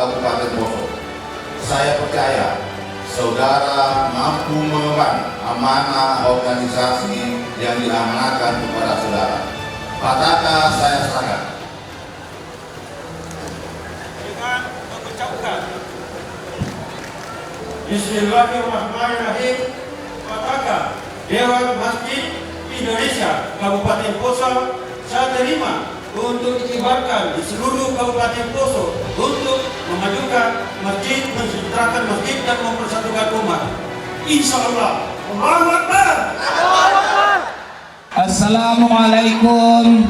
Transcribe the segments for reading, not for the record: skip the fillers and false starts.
Kabupaten Poso. Saya percaya saudara mampu mengemban amanah organisasi yang diamanahkan kepada saudara. Pataka saya serahkan. Dengan mengucapkan Bismillahirrahmanirrahim, Pataka Dewan Masjid Indonesia Kabupaten Poso saya terima untuk dikibarkan di seluruh Kabupaten Poso untuk memajukan masjid, mensejahterakan masjid dan mempersatukan umat. Insyaallah. Allahu Akbar. Assalamualaikum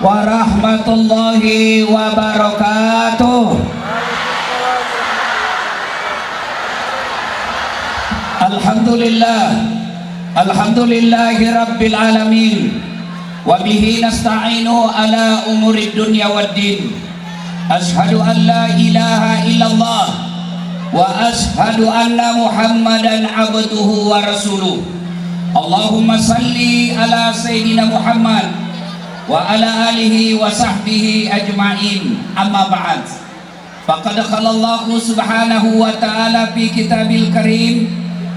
warahmatullahi wabarakatuh. Alhamdulillahi rabbil alamin. Wa bihi nasta'inu ala umurid dunya waddin. Ashhadu an la ilaha illallah wa ashhadu anna Muhammadan abduhu wa rasuluh. Allahumma salli ala Sayyidina Muhammad wa ala alihi wa sahbihi ajma'in. Amma ba'd. Faqad qala Allah subhanahu wa ta'ala fi kitabil karim.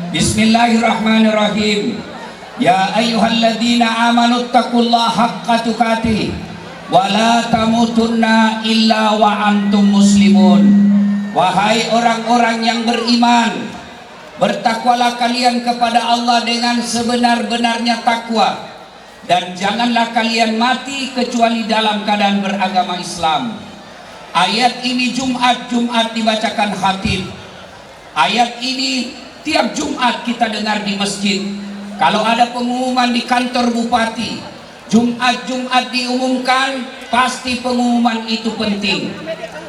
Bismillahirrahmanirrahim. Ya ayyuhalladzina amanu taqullaha haqqa tuqatih wa la tamutunna illa wa antum muslimun. Wahai orang-orang yang beriman, bertakwalah kalian kepada Allah dengan sebenar-benarnya takwa, dan janganlah kalian mati kecuali dalam keadaan beragama Islam. Ayat ini Jumat dibacakan khatib. Ayat ini tiap Jumat kita dengar di masjid. Kalau ada pengumuman di kantor bupati, Jumat diumumkan, pasti pengumuman itu penting.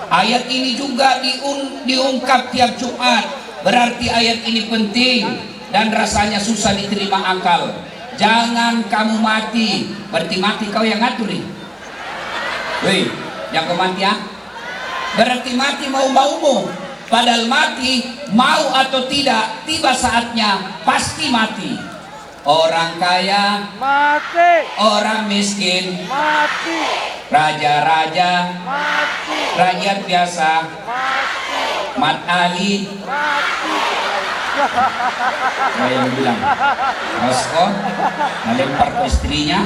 Ayat ini juga diungkap tiap Jumat, berarti ayat ini penting dan rasanya susah diterima akal. Jangan kamu mati, berarti mati kau yang ngatur nih. Woi, yang kau mati ya? Berarti mati mau-maumu. Padahal mati, mau atau tidak, tiba saatnya pasti mati. Orang kaya mati, orang miskin mati, raja-raja mati, rakyat biasa mati, Mat Ali mati. Saya yang bilang, Rosko melempar ke istrinya.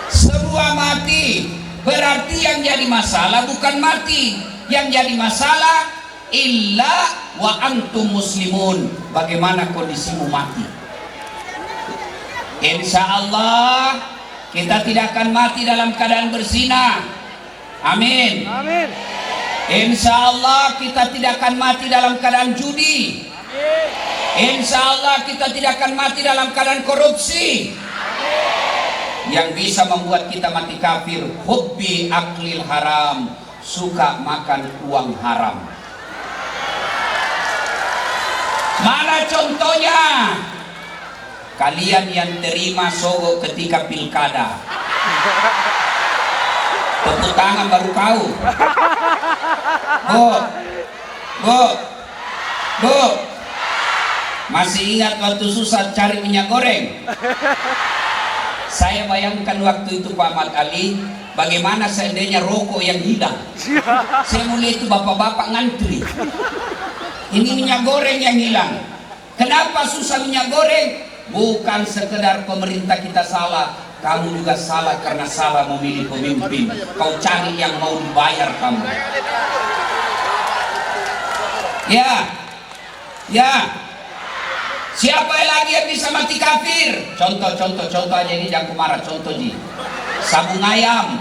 Semua mati, berarti yang jadi masalah bukan mati, yang jadi masalah illa wa antum muslimun. Bagaimana kondisimu mati? Insya Allah kita tidak akan mati dalam keadaan berzina. Amin. Amin. Insya Allah kita tidak akan mati dalam keadaan judi. Amin. Insya Allah kita tidak akan mati dalam keadaan korupsi. Amin. Yang bisa membuat kita mati kafir, hubbi aklil haram, suka makan uang haram. Mana contohnya? Kalian yang terima sogo ketika pilkada, tepuk tangan baru kau. Bu, masih ingat waktu susah cari minyak goreng? Saya bayangkan waktu itu Pak Mat Ali, bagaimana seandainya rokok yang hilang. Saya mulai itu bapak-bapak ngantri. Ini minyak goreng yang hilang. Kenapa susah minyak goreng? Bukan sekedar pemerintah kita salah, kamu juga salah karena salah memilih pemimpin. Kau cari yang mau dibayar kamu. Ya. Siapa lagi yang bisa mati kafir? Contoh aja ini, jangan marah. Contoh ji, sabung ayam.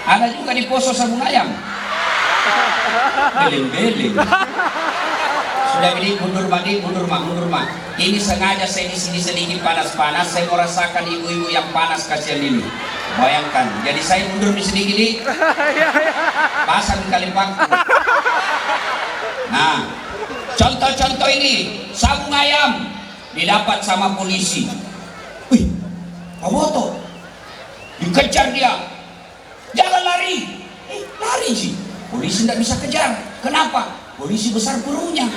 Ada juga di Poso sabung ayam. Beling-beling. Sudah beli, mundur mak. Ini sengaja saya di sini sedikit panas-panas. Saya mau rasakan ibu-ibu yang panas kasihan ini. Bayangkan. Jadi saya mundur di sedikit nih. Pasang kali bangku. Nah, contoh ini sabung ayam didapat sama polisi. Wih, Kawoto dikejar dia. Jangan lari. Lari sih. Polisi tidak bisa kejar. Kenapa? Polisi besar perutnya.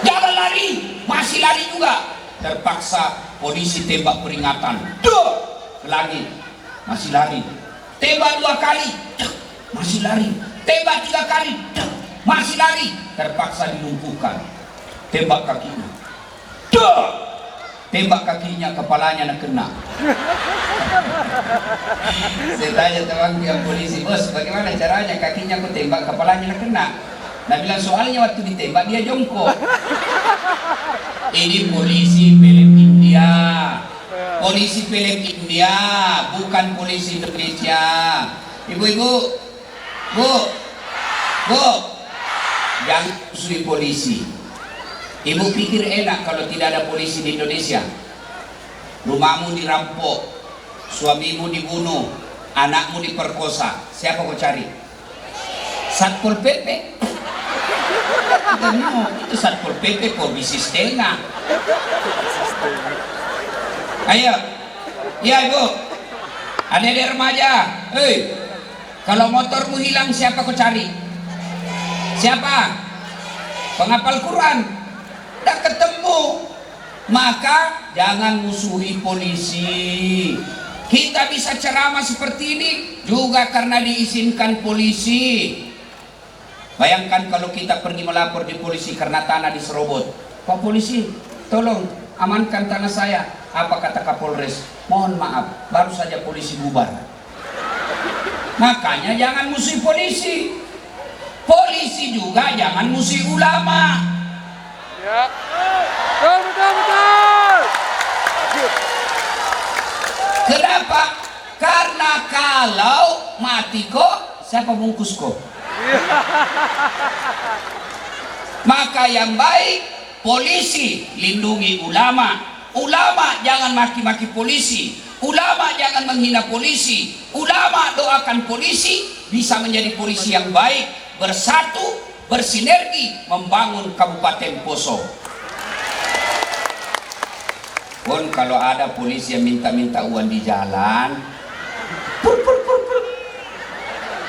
Jangan lari. Masih lari juga. Terpaksa polisi tembak peringatan. Duh! Ke langit. masih lari. Tembak 2 kali, masih lari. Tembak 3 kali, masih lari. Terpaksa dilumpuhkan. Tembak kakinya, tembak kakinya, kepalanya nak kena. Saya tanya teman yang polisi, bos, bagaimana caranya kakinya aku tembak, kepalanya nak kena? Nah bilang soalnya waktu ditembak dia jongkok. Ini polisi film India, polisi film India, bukan polisi Indonesia. Ibu-ibu, bu, jangan musuhi polisi. Ibu pikir enak kalau tidak ada polisi di Indonesia? Rumahmu dirampok, suamimu dibunuh, anakmu diperkosa. Siapa kau cari? Satpol PP? Itu Satpol PP polisi setengah. Ayo, ya ibu, adik-adik remaja, kalau motormu hilang siapa kau cari? Siapa? Penghafal Quran. Tidak ketemu, maka jangan musuhi polisi. Kita bisa ceramah seperti ini juga karena diizinkan polisi. Bayangkan kalau kita pergi melapor di polisi karena tanah diserobot. Pak polisi, tolong amankan tanah saya. Apa kata Kapolres? Mohon maaf, baru saja polisi bubar. Makanya jangan musuhi polisi. Polisi juga jangan musuhi ulama. Ya. Betul. Kenapa? Karena kalau mati kok, siapa bungkus kok? Maka yang baik, polisi lindungi ulama. Ulama jangan maki-maki polisi. Ulama jangan menghina polisi. Ulama doakan polisi bisa menjadi polisi yang baik, bersatu, bersinergi membangun Kabupaten Poso. Pun kalau ada polisi yang minta-minta uang di jalan,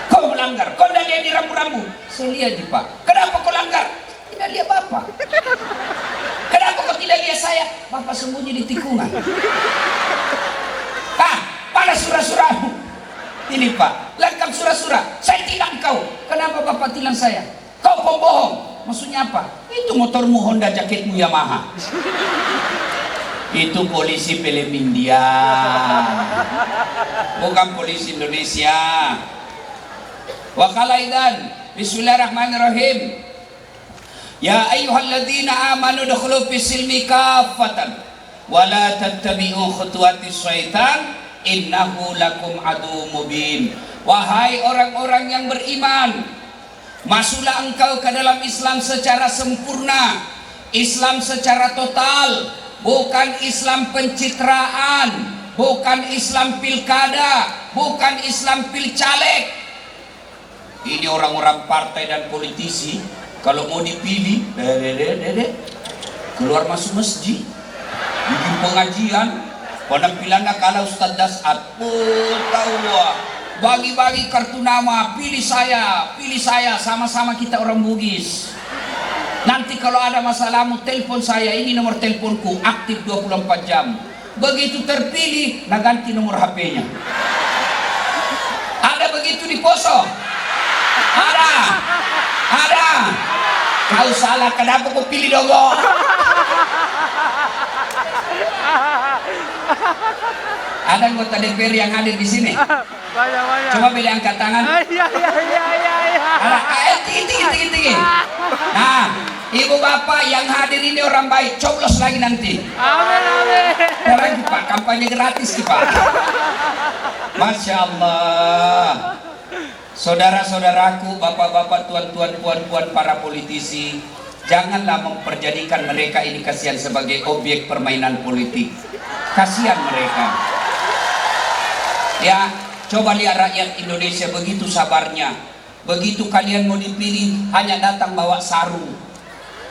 kau melanggar, kau tidak lihat di rambu-rambu. Saya lihat di Pak. Kenapa kau langgar? Tidak lihat Bapak. Kenapa kau tidak lihat saya? Bapak sembunyi di tikungan. Mana surah-surahmu? Ini Pak, lengkap surah-surah. Saya tilang kau. Kenapa Bapak tilang saya? Kau pembohong. Maksudnya apa? Itu motormu Honda, jaketmu Yamaha. Itu polisi film India, bukan polisi Indonesia. Wa kalaidan, bismillahirrahmanirrahim. Ya ayyuhalladzina amanu dukhulu fis-silmi kaffatan wa la tattabi'u khutuwatis syaitan innahu lakum adu mubin. Wahai orang-orang yang beriman, masuklah engkau ke dalam Islam secara sempurna, Islam secara total, bukan Islam pencitraan, bukan Islam pilkada, bukan Islam pilcaleg. Ini orang-orang partai dan politisi kalau mau dipilih, keluar masuk masjid, bikin pengajian, penampilannya kalah Ustaz Dasat. Tahu bagi-bagi kartu nama, pilih saya, sama-sama kita orang Bugis. Nanti kalau ada masalahmu telepon saya, ini nomor teleponku, aktif 24 jam. Begitu terpilih, nah ganti nomor HP-nya. Ada begitu di Poso? Ada. Kau salah, kenapa kau pilih dogo? Ada anggota DPR yang hadir di sini? Banyak. Coba pilih angkat tangan. Iya. Tinggi. Nah, ibu bapak yang hadir ini orang baik, coblos lagi nanti. Amin. Lagi Pak, kampanye gratis Pak. Masya Allah. Saudara-saudaraku, bapak-bapak, tuan-tuan, puan-puan, para politisi, janganlah memperjadikan mereka ini kasihan sebagai objek permainan politik. Kasihan mereka. Ya, coba lihat rakyat Indonesia begitu sabarnya. Begitu kalian mau dipilih, hanya datang bawa sarung.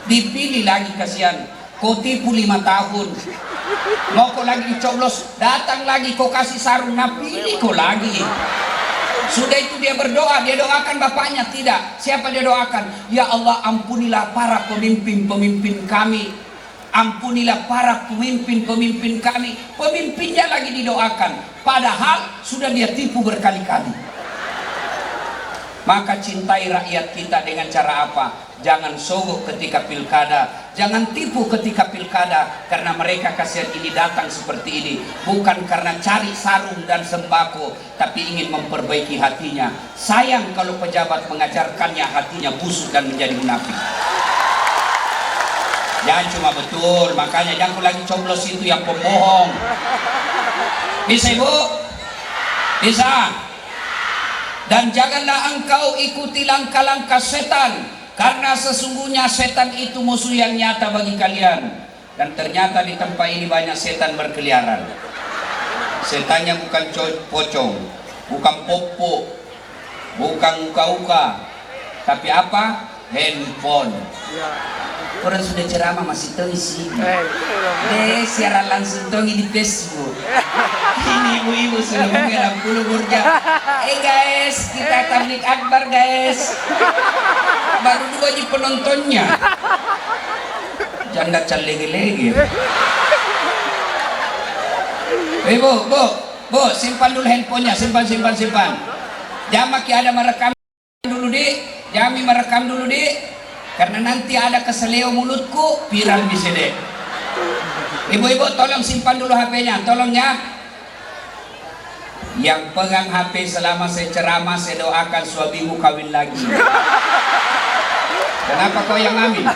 Dipilih lagi kasihan. Kau tipu 5 tahun. Mau kau lagi dicoblos, datang lagi kau kasih sarung, nah pilih kau lagi. Sudah itu dia berdoa, dia doakan bapaknya? Tidak. Siapa dia doakan? Ya Allah, ampunilah para pemimpin kami. ampunilah para pemimpin-pemimpin kami. Pemimpinnya lagi didoakan, padahal sudah dia tipu berkali-kali. Maka cintai rakyat kita dengan cara apa? Jangan sogok ketika pilkada, jangan tipu ketika pilkada, karena mereka kasihan ini datang seperti ini bukan karena cari sarung dan sembako, tapi ingin memperbaiki hatinya. Sayang kalau pejabat mengajarkannya hatinya busuk dan menjadi munafik. Jangan cuma betul, makanya jangan lagi coblos itu yang pembohong. Bisa ibu? Bisa. Dan janganlah engkau ikuti langkah-langkah setan, karena sesungguhnya setan itu musuh yang nyata bagi kalian. Dan ternyata di tempat ini banyak setan berkeliaran. Setannya bukan pocong, bukan popo, bukan uka-uka, tapi apa? Handphone. Orang sudah ceramah masih tahu sih. Siaran langsung tahu di Facebook. Ini ibu-ibu sudah mengelam puluh burja. Guys, kita tablik akbar guys. Baru 2 aja penontonnya. Janda lege-lege. Bu, simpan dulu handphonenya, simpan. Jamaki ada merekam dulu Jami merekam dulu karena nanti ada keseleo mulutku viral di sini. Ibu-ibu tolong simpan dulu HP-nya, tolong ya. Yang pegang HP selama saya ceramah, saya doakan suamimu kawin lagi. Kenapa kau yang ambil?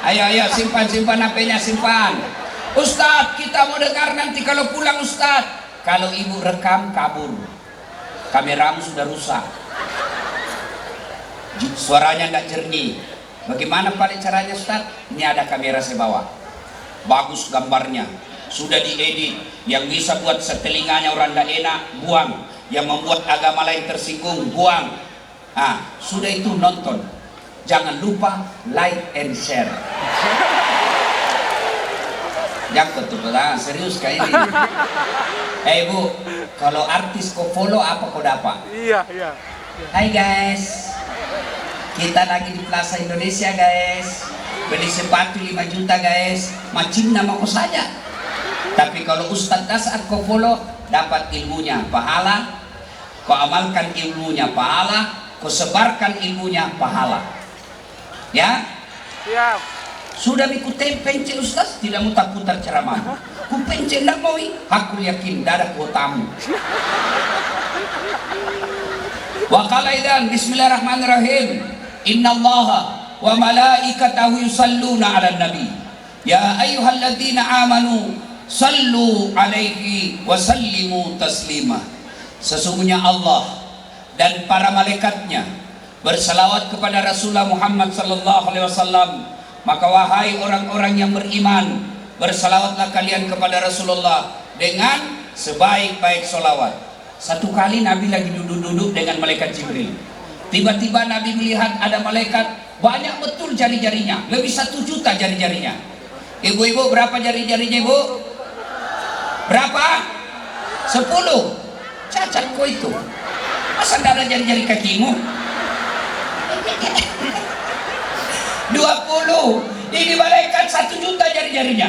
Ayo simpan HP-nya, simpan. Ustadz, kita mau dengar nanti kalau pulang Ustadz. Kalau ibu rekam kabur, kameramu sudah rusak, suaranya nggak jernih. Bagaimana paling caranya Ustaz? Ini ada kamera saya bawa, bagus gambarnya, sudah diedit. Yang bisa buat setelinganya orang nggak enak, buang. Yang membuat agama lain tersinggung, buang. Sudah itu nonton. Jangan lupa like and share. Jangan tuh, serius kayak ini. Bu, kalau artis kau follow apa kau dapat? Iya. Hai guys, kita lagi di Plaza Indonesia guys. Beli sepatu 5 juta guys. Macam nama kau saja. Tapi kalau Ustadz saat kau follow, dapat ilmunya pahala. Kau amalkan ilmunya pahala. Kau sebarkan ilmunya pahala. Ya? Siap. Sudah ikut pencet Ustaz, tidak mau putar ceramah. Ku pencet nak mau, aku yakin darah kotamu. Wa qala idzan bismillahirrahmanirrahim. Innallaha wa malaikatahu yusalluna 'alan nabi. Ya ayyuhalladzina amanu sallu 'alaihi wa sallimu taslima. Sesungguhnya Allah dan para malaikatnya bersalawat kepada Rasulullah Muhammad sallallahu alaihi wasallam. Maka wahai orang-orang yang beriman, bersalawatlah kalian kepada Rasulullah dengan sebaik-baik solawat. Satu kali Nabi lagi duduk-duduk dengan malaikat Jibril. Tiba-tiba Nabi melihat ada malaikat, banyak betul jari-jarinya, lebih 1 juta jari-jarinya. Ibu-ibu berapa jari-jarinya ibu? Berapa? 10. Cacat kau itu. Masa tidak ada jari-jari kakimu? 20. Ini malaikat 1 juta jari-jarinya.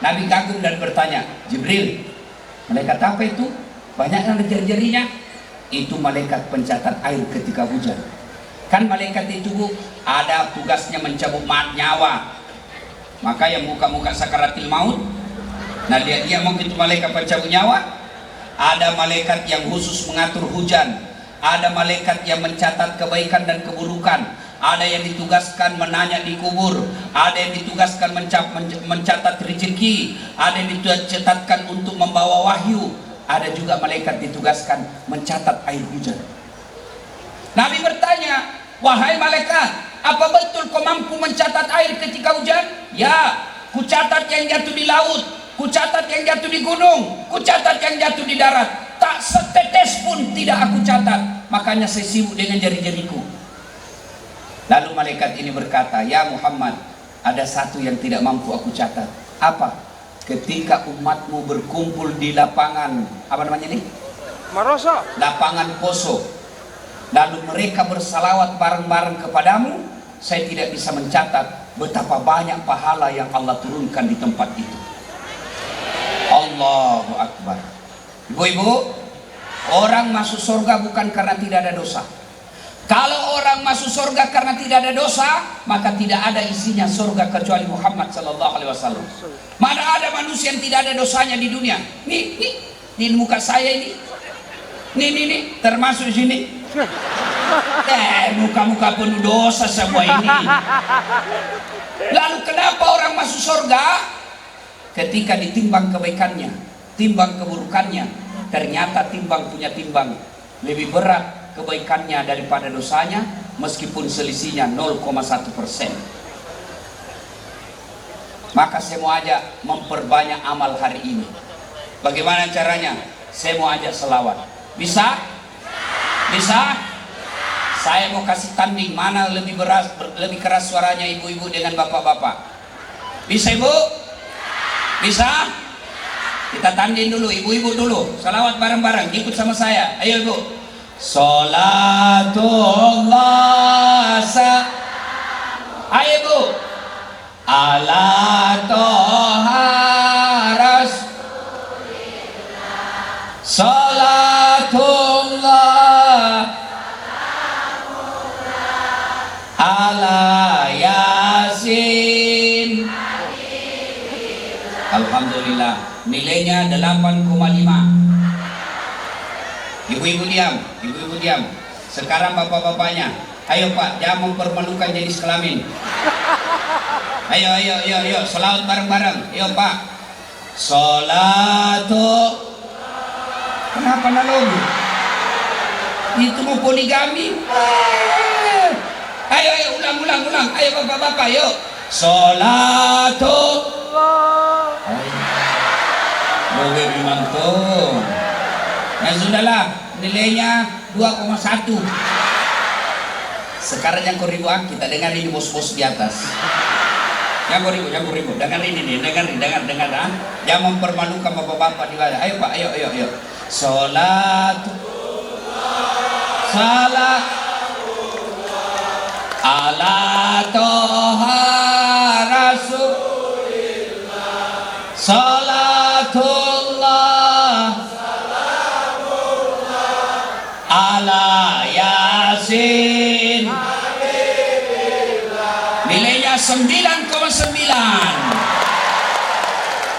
Nabi kagum dan bertanya, Jibril, malaikat apa itu? Banyak yang ada jari-jarinya. Itu malaikat pencatat air ketika hujan. Kan malaikat itu Bu, ada tugasnya mencabut nyawa. Maka yang muka-muka sakaratil maut, nah dia mau itu malaikat pencabut nyawa. Ada malaikat yang khusus mengatur hujan. Ada malaikat yang mencatat kebaikan dan keburukan. Ada yang ditugaskan menanya di kubur, ada yang ditugaskan mencatat rezeki, ada yang dicatatkan untuk membawa wahyu, ada juga malaikat ditugaskan mencatat air hujan. Nabi bertanya, wahai malaikat, apa betul kau mampu mencatat air ketika hujan? Ya, ku catat yang jatuh di laut, ku catat yang jatuh di gunung, ku catat yang jatuh di darat. Tak setetes pun tidak aku catat, makanya saya sibuk dengan jari-jariku. Lalu malaikat ini berkata, ya Muhammad, ada satu yang tidak mampu aku catat. Apa? Ketika umatmu berkumpul di lapangan, apa namanya ini? Maroso. Lapangan Poso. Lalu mereka bersalawat bareng-bareng kepadamu, saya tidak bisa mencatat. betapa banyak pahala yang Allah turunkan di tempat itu. Allahu Akbar. Ibu-ibu, orang masuk surga bukan karena tidak ada dosa. Kalau orang masuk surga karena tidak ada dosa, maka tidak ada isinya surga kecuali Muhammad sallallahu alaihi wasallam. Mana ada manusia yang tidak ada dosanya di dunia? Nih, di muka saya ini. Nih, termasuk sini. Muka-muka penuh dosa semua ini. Lalu kenapa orang masuk surga? Ketika ditimbang kebaikannya, timbang keburukannya, ternyata timbang punya timbang lebih berat kebaikannya daripada dosanya, meskipun selisihnya 0,1%. Maka saya mau ajak memperbanyak amal hari ini. Bagaimana caranya? Saya mau ajak selawat. Bisa? Bisa? Saya mau kasih tanding mana lebih keras suaranya ibu-ibu dengan bapak-bapak. Bisa ibu? Bisa? Kita tanding dulu, ibu-ibu dulu. Selawat bareng-bareng, ikut sama saya. Ayo ibu. Salatullah ayo ibu. Ala toha rasulillah. Salatullah ala yasin. Alhamdulillah, nilainya 8,5. Ibu-ibu diam, ibu-ibu diam. Sekarang bapak-bapaknya, ayo pak, jangan mempermalukan jenis kelamin. Ayo, selawat bareng-bareng. Ayo pak. Salatu. Kenapa nalung? Itu mau poligami. Ayo, ulang. Ayo bapak-bapak, yuk. Salatu. Boleh dimantul. Ya sudahlah, nilainya 2,1. Sekarang yang ribu kita dengar ini bos-bos di atas. Yang ribu, dengar ini, dengar. Jangan mempermalukan bapak-bapak di bawah. Ayo pak, ayo. Salat ala toha rasulillah. Salatullah ala yasin. Nilainya 9,9.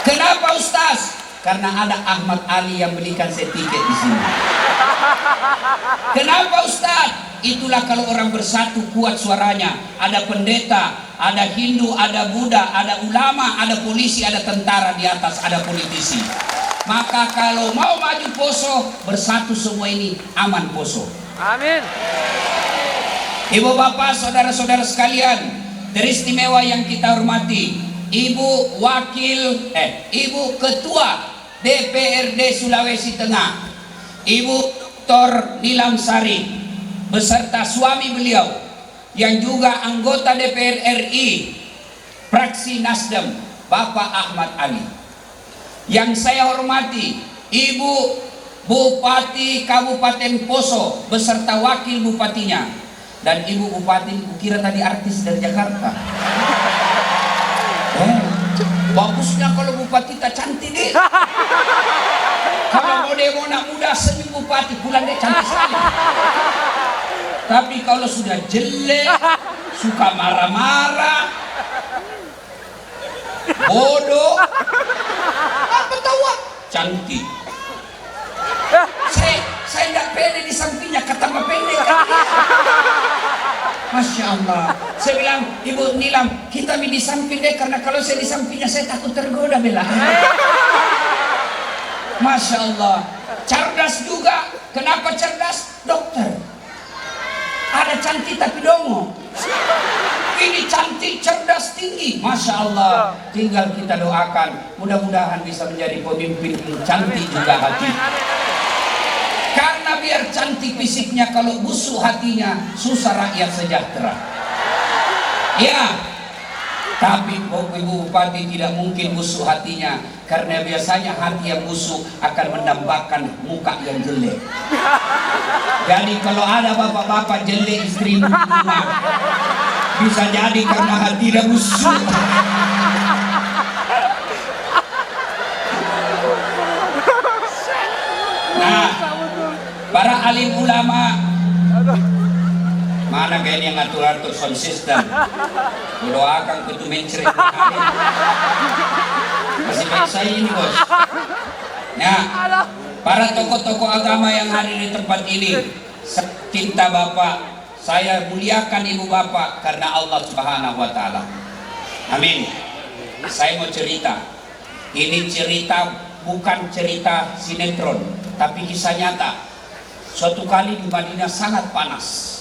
Kenapa Ustaz? Karena ada Ahmad Ali yang belikan saya tiket di sini. Kenapa Ustaz? Itulah kalau orang bersatu kuat suaranya. Ada pendeta, ada Hindu, ada Buddha, ada ulama, ada polisi, ada tentara di atas, ada politisi. Maka kalau mau maju Poso, bersatu semua ini, aman Poso. Amin. Ibu bapak, saudara-saudara sekalian, teristimewa yang kita hormati, Ibu Ketua DPRD Sulawesi Tengah, Ibu Dr. Nilam Sari, beserta suami beliau yang juga anggota DPR RI fraksi Nasdem, Bapak Ahmad Ali. Yang saya hormati Ibu Bupati Kabupaten Poso beserta wakil bupatinya, dan Ibu Bupati, kukira tadi artis dari Jakarta. Bagusnya kalau bupati tak cantik deh. Kalau mau demo nak muda senyum bupati, pulang deh cantik sekali. Tapi kalau sudah jelek, suka marah-marah, bodoh, apa tahu? Cantik. Saya tidak pede di sampingnya, kata pendek. Masya Allah. Saya bilang, Ibu Nilam, kita di samping deh, karena kalau saya di sampingnya saya takut tergoda bela. Masya Allah. Cerdas juga. Kenapa cerdas? Dokter. Ada cantik tapi dongo. Ini cantik, cerdas, tinggi. Masya Allah. Tinggal kita doakan, mudah-mudahan bisa menjadi pemimpin yang cantik juga hati. Karena biar cantik fisiknya, kalau busuk hatinya, susah rakyat sejahtera. Ya, tapi Ibu Bupati tidak mungkin busuk hatinya, karena biasanya hati yang busuk akan menambahkan muka yang jelek. Jadi kalau ada bapak-bapak jelek istrimu di rumah, Bisa jadi karena hati dia busuk. Nah, para alim ulama, mana kayaknya yang ngatur-atur sound system? Doakan kutu mencret. Masih baik saya ini bos. Ya, para tokoh-tokoh agama yang hadir di tempat ini, cinta Bapak, saya muliakan ibu bapak karena Allah Subhanahu wa taala. Amin. Saya mau cerita. Ini cerita bukan cerita sinetron, tapi kisah nyata. Suatu kali di Madinah sangat panas.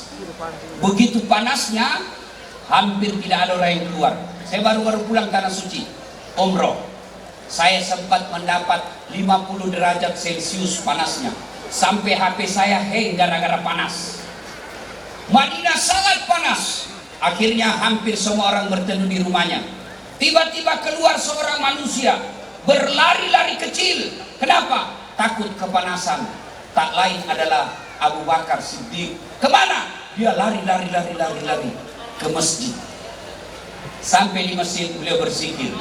Begitu panasnya, hampir tidak ada orang yang keluar. Saya baru-baru pulang tanah suci, umroh. Saya sempat mendapat 50 derajat Celcius panasnya. Sampai HP saya hang gara-gara panas. Madinah sangat panas. Akhirnya hampir semua orang berteduh di rumahnya. Tiba-tiba keluar seorang manusia berlari-lari kecil. Kenapa? Takut kepanasan. Tak lain adalah Abu Bakar Siddiq. Kemana? Dia lari ke masjid. Sampai di masjid beliau berzikir.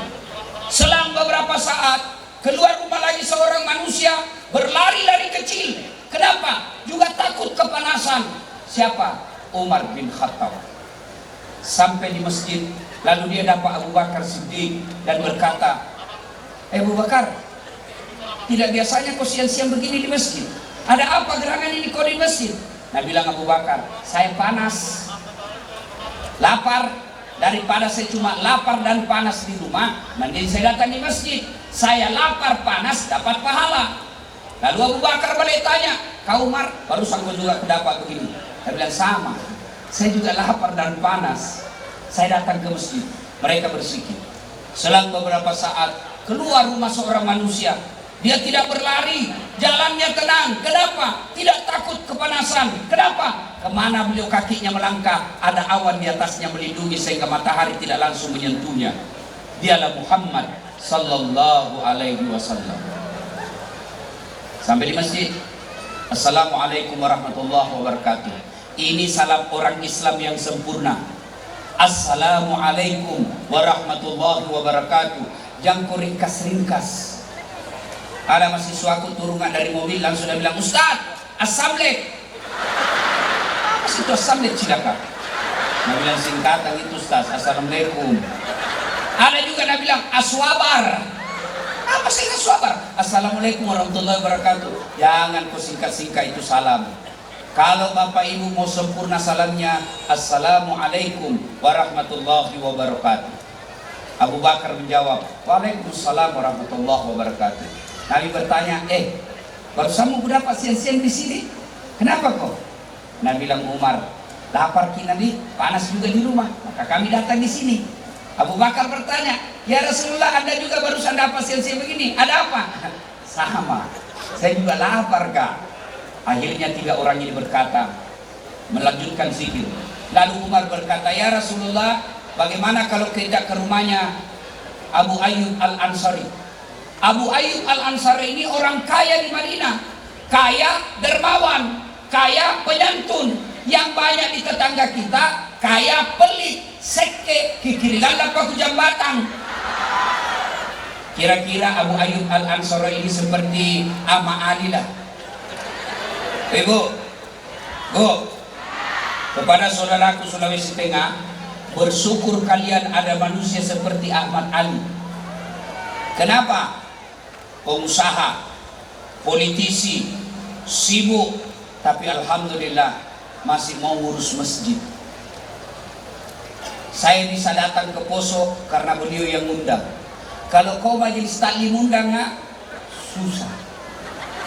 Selang beberapa saat keluar rumah lagi seorang manusia berlari-lari kecil. Kenapa? Juga takut kepanasan. Siapa? Umar bin Khattab. Sampai di masjid, lalu dia dapat Abu Bakar Siddiq dan berkata, Abu Bakar, tidak biasanya kau siang-siang begini di masjid. Ada apa gerangan ini kau di masjid? Nah, bilang Abu Bakar, saya panas, lapar. Daripada saya cuma lapar dan panas di rumah, mending saya datang di masjid. Saya lapar panas dapat pahala. Lalu Abu Bakar balik tanya, kau Umar, barusan kau juga dapat begini. Saya bilang sama, saya juga lapar dan panas. Saya datang ke masjid, mereka berzikir. Selang beberapa saat keluar rumah seorang manusia. Dia tidak berlari, jalannya tenang. Kenapa? Tidak takut kepanasan. Kenapa? Kemana beliau kakinya melangkah, ada awan di atasnya melindungi sehingga matahari tidak langsung menyentuhnya. Dialah Muhammad sallallahu alaihi wasallam. Sampai di masjid, Assalamualaikum warahmatullahi wabarakatuh. Ini salam orang Islam yang sempurna. Assalamualaikum warahmatullahi wabarakatuh. Jangan kau ringkas-ringkas. Ada mahasiswaku turun dari mobil langsung dia bilang, Ustaz, Assalamualaikum. Apa sih itu Assalamualaikum cilaka? Dia bilang singkatan itu Ustaz, Assalamualaikum. Ada juga dia bilang aswabar. Apa sih aswabar? Assalamualaikum warahmatullahi wabarakatuh. Jangan kau singkat-singkat itu salam. Kalau Bapak Ibu mau sempurna salamnya, Assalamualaikum warahmatullahi wabarakatuh. Abu Bakar menjawab, Waalaikumsalam warahmatullahi wabarakatuh. Nabi bertanya, barusan mau dapat siang-siang di sini. Kenapa kok? Nabi bilang, Umar, lapar kita nih, panas juga di rumah, maka kami datang di sini. Abu Bakar bertanya, ya Rasulullah, Anda juga barusan dapat siang-siang begini. Ada apa? Sama, saya juga lapar kak. Akhirnya tiga orang ini berkata, melanjutkan zikir. Lalu Umar berkata, ya Rasulullah, bagaimana kalau kita ke rumahnya Abu Ayyub Al-Ansari? Abu Ayyub Al-Ansari ini orang kaya di Madinah, kaya dermawan, kaya penyantun. Yang banyak di tetangga kita kaya pelit, seke, kikirilan apa kujang batang. Kira-kira Abu Ayyub Al-Ansari ini seperti Ama Ali lah. Bu, kepada saudaraku Sulawesi Tengah, bersyukur kalian ada manusia seperti Ahmad Ali. Kenapa? Pengusaha, politisi, sibuk, tapi alhamdulillah masih mau ngurus masjid. Saya bisa datang ke Poso karena beliau yang undang. Kalau kau majelis taklim undang, susah.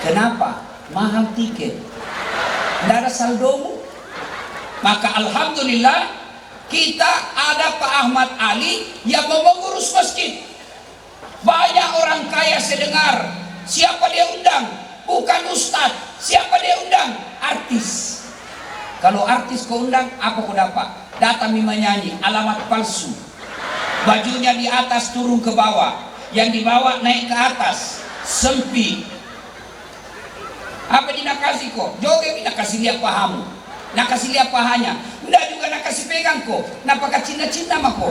Kenapa? Mahal tiket, tidak ada saldomu. Maka alhamdulillah kita ada Pak Ahmad Ali yang mau mengurus masjid. Banyak orang kaya saya dengar. Siapa dia undang? Bukan ustadz. Siapa dia undang? Artis. Kalau artis kau undang, apa kau dapat? Datang menyanyi, alamat palsu. Bajunya di atas turun ke bawah, yang di bawah naik ke atas, sempit. Apa dia nak kasih kok? Joget nak kasih lihat pahamu, nak kasih lihat pahanya. Tidak juga nak kasih kasih pegang ko. Napaka cinta-cinta mah ko.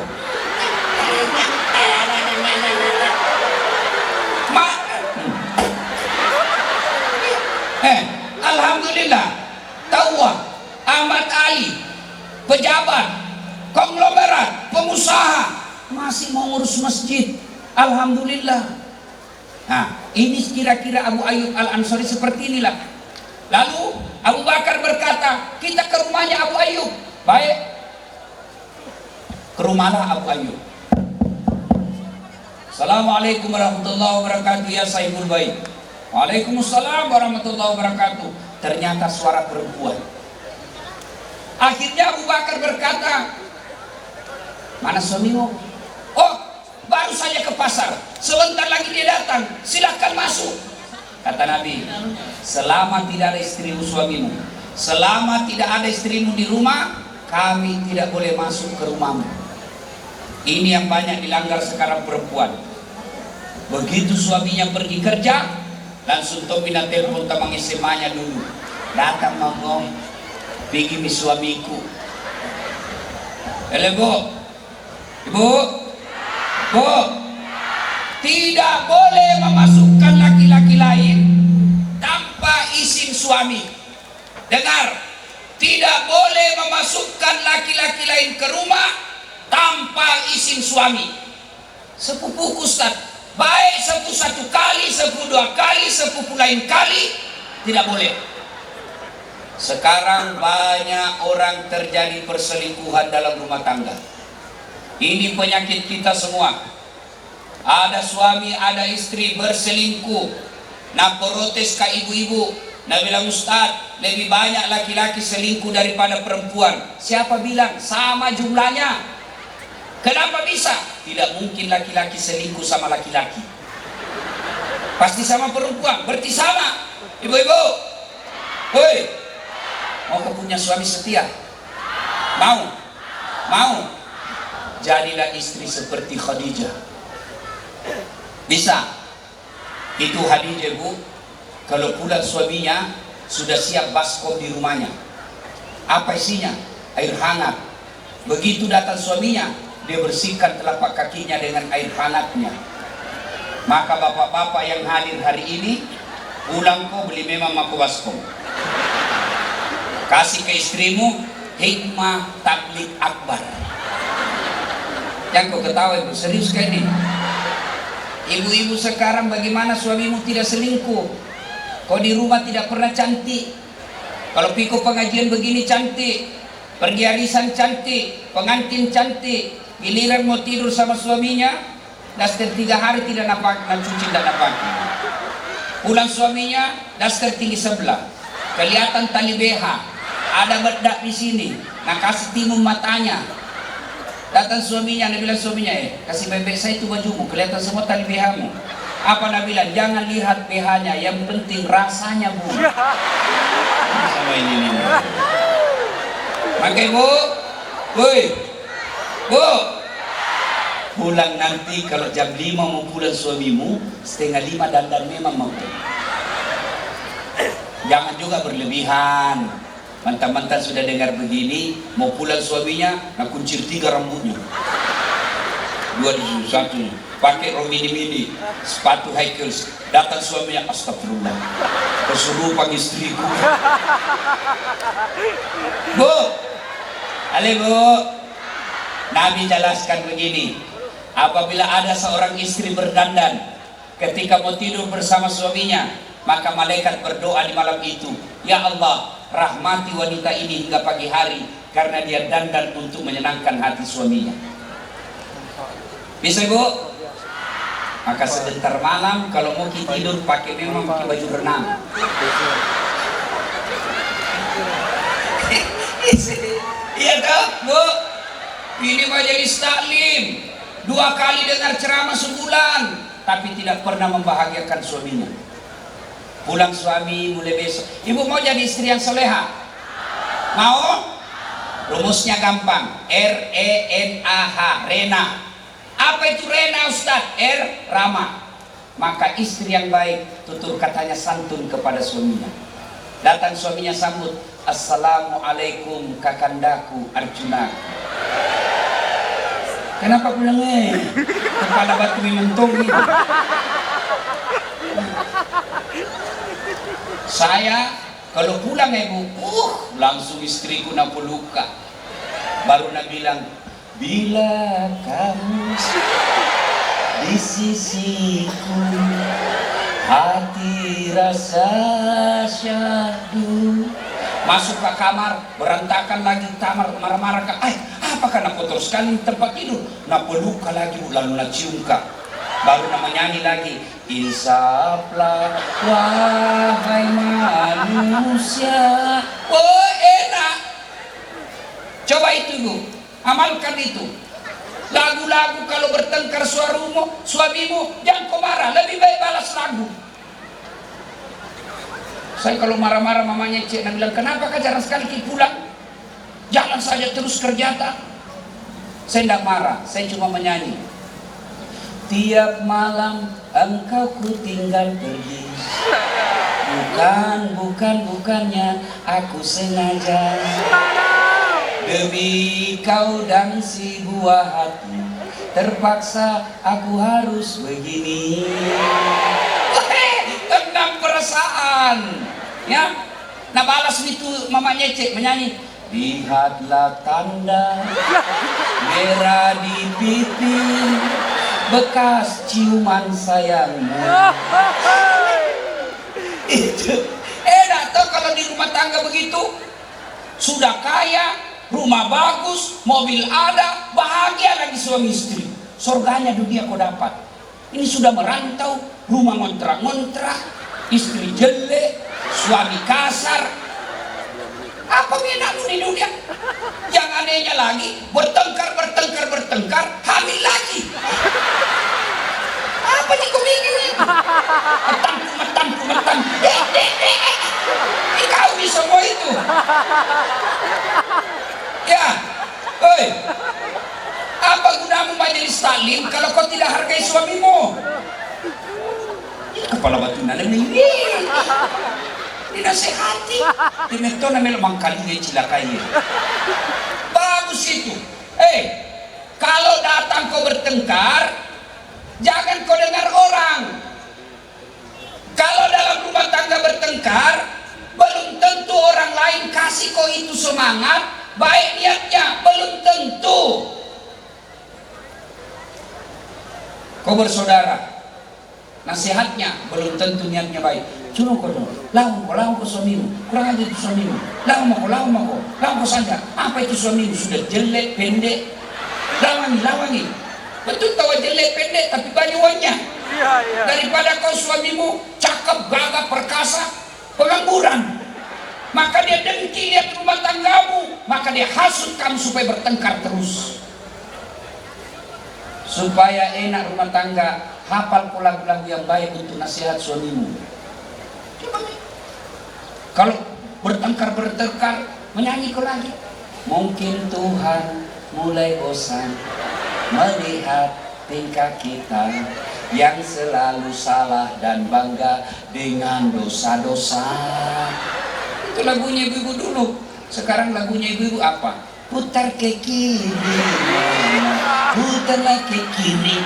Alhamdulillah. Tahu Ahmad Ali, pejabat, konglomerat, pengusaha masih mau ngurus masjid. Alhamdulillah. Nah, ini kira-kira Abu Ayyub Al-Ansari seperti inilah. Lalu Abu Bakar berkata, kita ke rumahnya Abu Ayyub. Baik, ke rumahlah Abu Ayyub. Assalamualaikum warahmatullahi wabarakatuh ya Sahibul Bait. Waalaikumsalam warahmatullahi wabarakatuh. Ternyata suara perempuan. Akhirnya Abu Bakar berkata, mana suamimu? Oh, baru saja ke pasar. Sebentar lagi dia datang. Silakan masuk. Kata Nabi, selama tidak ada istrimu suamimu, selama tidak ada istrimu di rumah, kami tidak boleh masuk ke rumahmu. Ini yang banyak dilanggar sekarang perempuan. Begitu suaminya pergi kerja, langsung Tomina telepon tamang SMA-nya dulu. Datang ngomong, pergi mi suamiku. Halo Bu, Ibu, Bu, tidak boleh memasukkan laki-laki lain tanpa izin suami. Dengar, tidak boleh memasukkan laki-laki lain ke rumah tanpa izin suami. Sepupuku Ustaz, baik sepupu satu kali, sepupu dua kali, sepupu lain kali, tidak boleh. Sekarang banyak orang terjadi perselingkuhan dalam rumah tangga. Ini penyakit kita semua. Ada suami, ada istri berselingkuh. Nah protes ke ibu-ibu. Nah bilang Ustaz, lebih banyak laki-laki selingkuh daripada perempuan. Siapa bilang? Sama jumlahnya. Kenapa bisa? Tidak mungkin laki-laki selingkuh sama laki-laki. Pasti sama perempuan. Berarti sama. Ibu-ibu, woi, mau kau punya suami setia? Mau? Mau? Jadilah istri seperti Khadijah. Bisa. Itu Khadijah Bu, kalau pulang suaminya sudah siap baskom di rumahnya. Apa isinya? Air hangat. Begitu datang suaminya, dia bersihkan telapak kakinya dengan air hangatnya. Maka bapak-bapak yang hadir hari ini, pulang kau beli memang mako baskom. Kasih ke istrimu hikmah tablik akbar. Yang kau ketahui Bu, serius kayak ini. Ibu-ibu sekarang bagaimana suamimu tidak selingkuh? Kau di rumah tidak pernah cantik. Kalau pikul pengajian begini cantik, pergi arisan cantik, pengantin cantik. Giliran mau tidur sama suaminya, daster 3 hari tidak nampak, dan cuci tidak nampak. Pulang suaminya, daster tinggi sebelah, kelihatan tali BH, ada bedak di sini, nah kasih timun matanya. Datang suaminya, Nabi bilang suaminya, kasih bebek saya itu bajumu, kelihatan semua tali BH-mu. Apa Nabi bilang? Jangan lihat BH-nya, yang penting rasanya Bu. Sama ini. Makanya Bu, woi, Bu, pulang nanti kalau jam 5 mau pulang suamimu, 4:30 dandan memang mau. Jangan juga berlebihan. Mantan-mantan sudah dengar begini, mau pulang suaminya, nak kuncir 3 rambutnya. 2 di satu, pakai rok mini-mini, sepatu high heels. Datang suaminya, astagfirullah, kesurupan istriku. Bu, halo Bu, Nabi jelaskan begini, apabila ada seorang istri berdandan ketika mau tidur bersama suaminya, maka malaikat berdoa di malam itu, ya Allah, rahmati wanita ini hingga pagi hari karena dia dandan untuk menyenangkan hati suaminya. Bisa Bu? Maka sebentar malam kalau mau tidur pakai memang pakai baju renang. Iya toh Bu? Ini majelis taklim 2 kali dengar ceramah sebulan, tapi tidak pernah membahagiakan suaminya. Pulang suami mulai besok, ibu mau jadi istri yang soleha? Mau? Rumusnya gampang, R-E-N-A-H, Rena. Apa itu Rena Ustaz? R, Rama. Maka istri yang baik, tutur katanya santun kepada suaminya. Datang suaminya sambut, "Assalamualaikum kakandaku Arjuna." Kenapa bilang kepala batu mentung gitu? Saya kalau pulang ibu, langsung istriku nak peluka. Baru nak bilang, "Bila kamu di sisiku, hati rasa syahdu." Masuk ke kamar, berantakan lagi kamar, marah-marah ke, apakah nak kotor sekali tempat tidur? Nak peluka lagi, lalu nak cium kak. Baru nak menyanyi lagi, "Insaflah wahai manusia." Oh enak. Coba itu bu, amalkan itu. Lagu-lagu kalau bertengkar suamimu, jangan kau marah, lebih baik balas lagu. Saya kalau marah-marah mamanya cik nak bilang, "Kenapa kau jarang sekali pulang? Jalan saja terus kerja tak?" Saya tidak marah, saya cuma menyanyi. "Tiap malam engkau ku tinggal pergi, bukannya aku sengaja. Demi kau dan si buah hati, terpaksa aku harus begini." Tenang perasaan. Ya, nah balas itu mamanya cek menyanyi, "Lihatlah tanda merah di pipi, bekas ciuman sayangmu." Itu enak tuh kalau di rumah tangga begitu. Sudah kaya, rumah bagus, mobil ada, bahagia lagi suami istri. Surganya dunia kau dapat. Ini sudah merantau, rumah ngontrak-ngontrak, istri jelek, suami kasar. Apa menakmu di dunia? Yang anehnya lagi, bertengkar, hamil lagi. Apa nih kau bikin ini? Metan. Kau semua itu. Ya, oi. Apa gunamu majelis taklim kalau kau tidak hargai suamimu? Kepala batu nana ini. Dinasehati. Dimeto na memang kalinya cilakai. Bagus itu. Kalau datang kau bertengkar, jangan kau dengar orang. Kalau dalam rumah tangga bertengkar, belum tentu orang lain kasih kau itu semangat, baik niatnya, belum tentu. Kau bersaudara, nasihatnya belum tentu niatnya baik. Cuma kau lawan kau suamimu, kurang aja itu suamimu. Lawan kau saja. Apa itu suamimu sudah jelek, pendek? Lawangi. Betul tahu jelek, pendek, tapi banyak uangnya. Iya. Daripada kau suamimu cakep, gagah, perkasa, pengangguran. Maka dia dengki lihat rumah tanggamu, maka dia hasut kamu supaya bertengkar terus. Supaya enak rumah tangga, hafal lagu-lagu yang baik untuk nasihat suamimu. Kalau bertengkar, menyanyi kau lagi. Mungkin Tuhan mulai bosan melihat tingkah kita yang selalu salah dan bangga dengan dosa-dosa. Itu lagunya ibu-ibu dulu. Sekarang lagunya ibu-ibu apa? Putar ke kiri, putarlah ke kiri,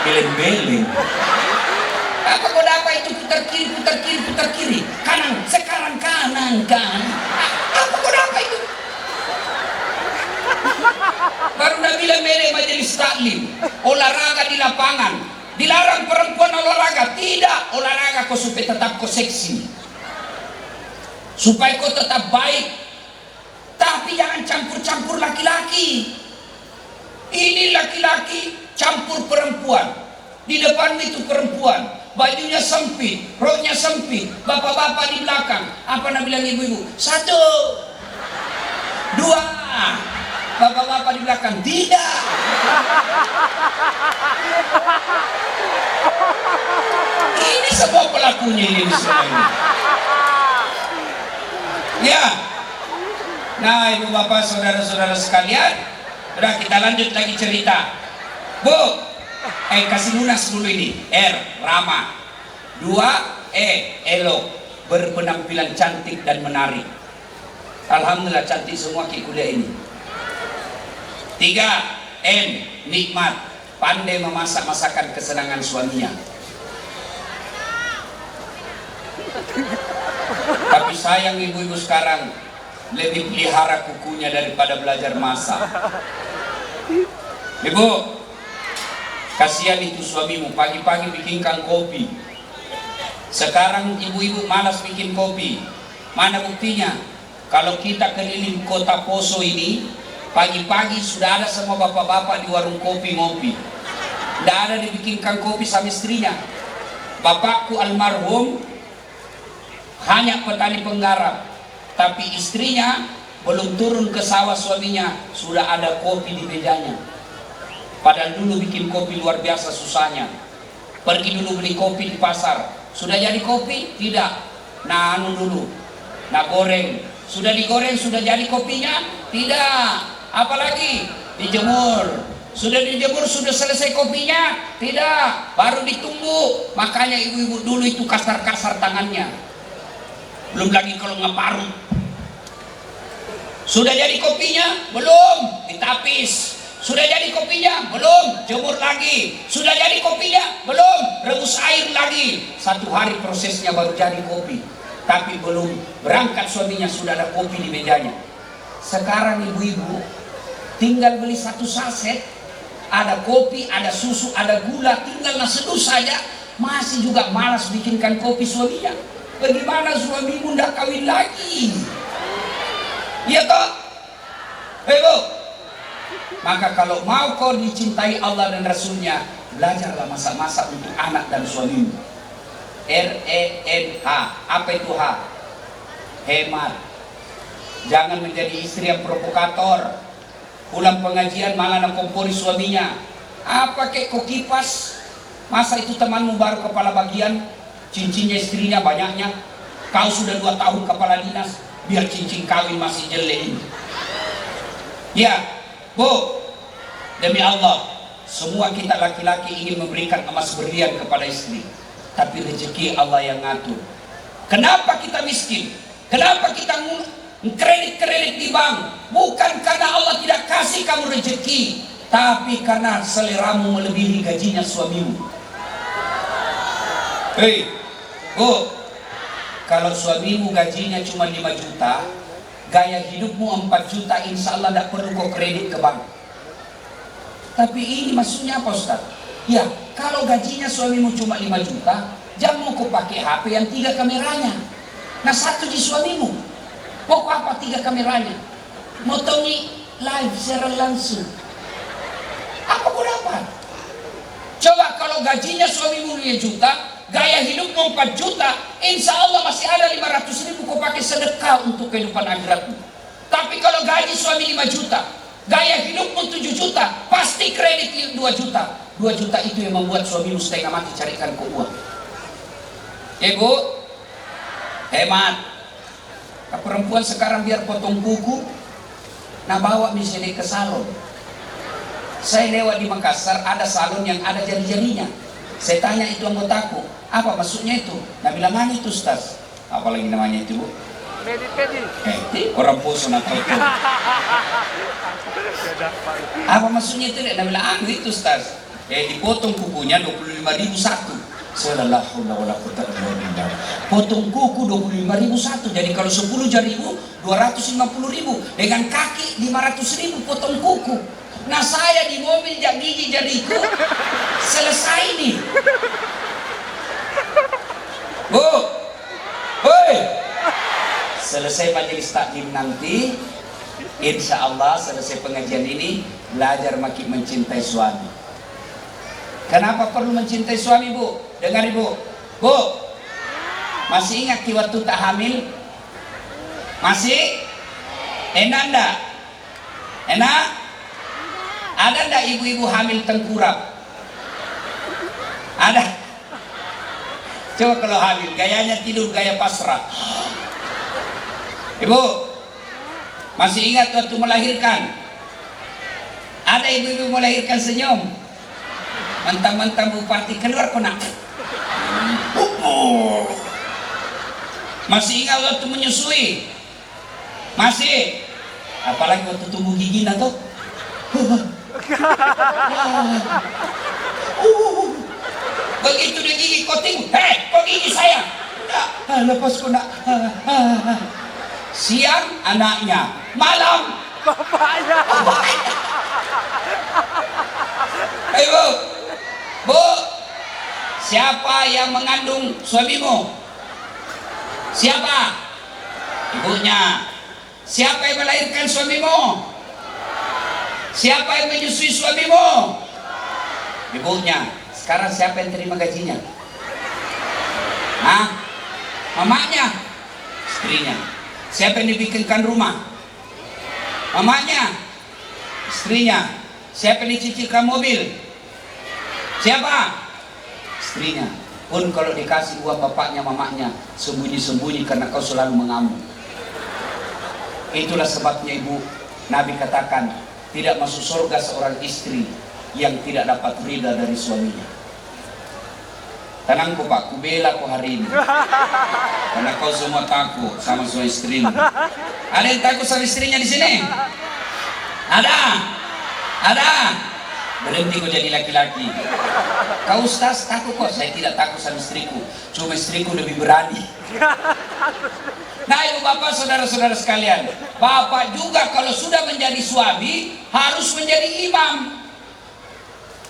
beleng-beleng. Apa kau dapat itu putar kiri, kanan, sekarang kanan. Apa kau dapat itu? Baru nak bilang mere majelis taklim, olahraga di lapangan, dilarang perempuan olahraga. Tidak, olahraga kau supaya tetap kau seksi, supaya kau tetap baik. Tapi jangan campur-campur laki-laki. Ini laki-laki campur perempuan. Di depan itu perempuan, bajunya sempit, roknya sempit, bapak-bapak di belakang. Apa nak bilang ibu-ibu? 1, 2, bapak-bapak di belakang. Tidak. Ini semua pelakunya ini semuanya. Ya. Nah, ibu bapak, saudara-saudara sekalian, udah kita lanjut lagi cerita. Bu, kasih lunas dulu ini. R, Rama. 2, elok. berpenampilan cantik dan menarik. Alhamdulillah cantik semua ke kuliah ini. 3. M. Nikmat, pandai memasak masakan kesenangan suaminya. Tapi sayang ibu-ibu sekarang lebih pelihara kukunya daripada belajar masak. Ibu, kasihan itu suamimu, pagi-pagi bikinkan kopi. Sekarang ibu-ibu malas bikin kopi. Mana buktinya? Kalau kita keliling kota Poso ini, pagi-pagi sudah ada semua bapak-bapak di warung kopi ngopi. Tidak ada dibikinkan kopi sama istrinya. Bapakku almarhum hanya petani penggarap, tapi istrinya belum turun ke sawah suaminya sudah ada kopi di mejanya. Padahal dulu bikin kopi luar biasa susahnya. Pergi dulu beli kopi di pasar, sudah jadi kopi? Tidak. Nah anu dulu, nah goreng. Sudah digoreng, sudah jadi kopinya? Tidak. Apalagi dijemur. Sudah dijemur, sudah selesai kopinya? Tidak. Baru ditumbuk. Makanya ibu-ibu dulu itu kasar-kasar tangannya. Belum lagi kalau ngeparut. Sudah jadi kopinya? Belum. Ditapis. Sudah jadi kopinya? Belum. Jemur lagi. Sudah jadi kopinya? Belum. Rebus air lagi. 1 hari prosesnya baru jadi kopi. Tapi belum berangkat suaminya sudah ada kopi di mejanya. Sekarang ibu-ibu tinggal beli 1 saset, ada kopi, ada susu, ada gula, tinggal seduh saja, masih juga malas bikinkan kopi suaminya. Bagaimana suamimu ndak kawin lagi? Iya toh? Bu. Maka kalau mau kau dicintai Allah dan Rasulnya, belajarlah masak-masak untuk anak dan suamimu. RENH. Apa itu H? Hemat. Jangan menjadi istri yang provokator. Pulang pengajian malah nangkompori suaminya. Apa kek kau kipas? Masa itu temanmu baru kepala bagian, cincinnya istrinya banyaknya. Kau sudah 2 tahun kepala dinas, biar cincin kawin masih jelek ini. Ya, Bu, demi Allah, semua kita laki-laki ingin memberikan emas berlian kepada istri. Tapi rezeki Allah yang ngatur. Kenapa kita miskin? Kenapa kita kredit-kredit di bank? Bukan karena Allah tidak kasih kamu rezeki, tapi karena seleramu melebihi gajinya suamimu. Hei, Bu, kalau suamimu gajinya cuma 5 juta, gaya hidupmu 4 juta, insya Allah tidak perlu kau kredit ke bank. Tapi ini maksudnya apa Ustaz? Ya, kalau gajinya suamimu cuma 5 juta, jangan mau kau pakai HP yang 3 kameranya. Nah 1 di suamimu. Mau apa 3 kameranya? Mau tahu nih live secara langsung. Apa kau dapat? Coba kalau gajinya suamimu 5 juta, gaya hidupmu 4 juta, insya Allah masih ada 500.000 kau pakai sedekah untuk kehidupan akhiratmu. Tapi kalau gaji suami 5 juta, gaya hidupmu 7 juta, pasti kredit 2 juta. 2 juta itu yang membuat suamimu setengah mati carikan ke uang. Ibu, hemat. Nah, perempuan sekarang biar potong kuku, nah bawa misalnya ke salon. Saya lewat di Makassar, ada salon yang ada jari-jarinya. Saya tanya itu anggotaku, apa maksudnya itu? Nah bilang mana itu Ustaz? Apalagi namanya itu Bu? Pedi. Orang Poso nak tahu. Apa maksudnya itu? Nah bilang itu Ustaz. Dipotong kukunya 25.000 satu. Sallallahu alaihi wasallam. Potong kuku 25.000 satu. Jadi kalau 10 jarimu 250.000. Dengan kaki 500.000 potong kuku. Nah saya di mobil gigi jariku selesai nih. Bu, hoi. Selesai majelis taklim nanti, insya Allah selesai pengajian ini belajar makin mencintai suami. Kenapa perlu mencintai suami Bu? Dengar Ibu. Bu, masih ingat waktu tak hamil? Masih? Enak enggak? Enak? Ada enggak ibu-ibu hamil tengkurap? Ada? Coba kalau hamil, gayanya tidur, gaya pasrah. Ibu, masih ingat waktu melahirkan? Ada ibu-ibu melahirkan senyum? Mentang-mentang bupati keluar kena. Masih ingat waktu menyusui? Masih? Apalagi waktu tumbuh gigi atau? Begitu dia gigi koting, hei, kok gigi saya? Lepas ko na. Siang anaknya, malam Bapaknya. Ayo Bu, siapa yang mengandung suamimu? Siapa? Ibunya. Siapa yang melahirkan suamimu? Siapa yang menyusui suamimu? Ibunya. Sekarang siapa yang terima gajinya? Hah? Mamanya? Istrinya. Siapa yang dibikinkan rumah? Mamanya? Istrinya. Siapa yang dicicilkan mobil? Siapa? Istrinya. Pun kalau dikasih uang bapaknya, mamanya, sembunyi-sembunyi karena kau selalu mengamuk. Itulah sebabnya ibu, Nabi katakan, tidak masuk surga seorang istri yang tidak dapat ridha dari suaminya. Tenang ku Pak, ku bela ku hari ini. Karena kau semua takut sama suami istrimu. Ada yang takut sama istrinya di sini? Ada? Ada? Berhenti kau jadi laki-laki. Kau Ustaz takut kok? Saya tidak takut sama istriku. Cuma istriku lebih berani. Nah ibu bapak saudara-saudara sekalian, bapak juga kalau sudah menjadi suami harus menjadi imam.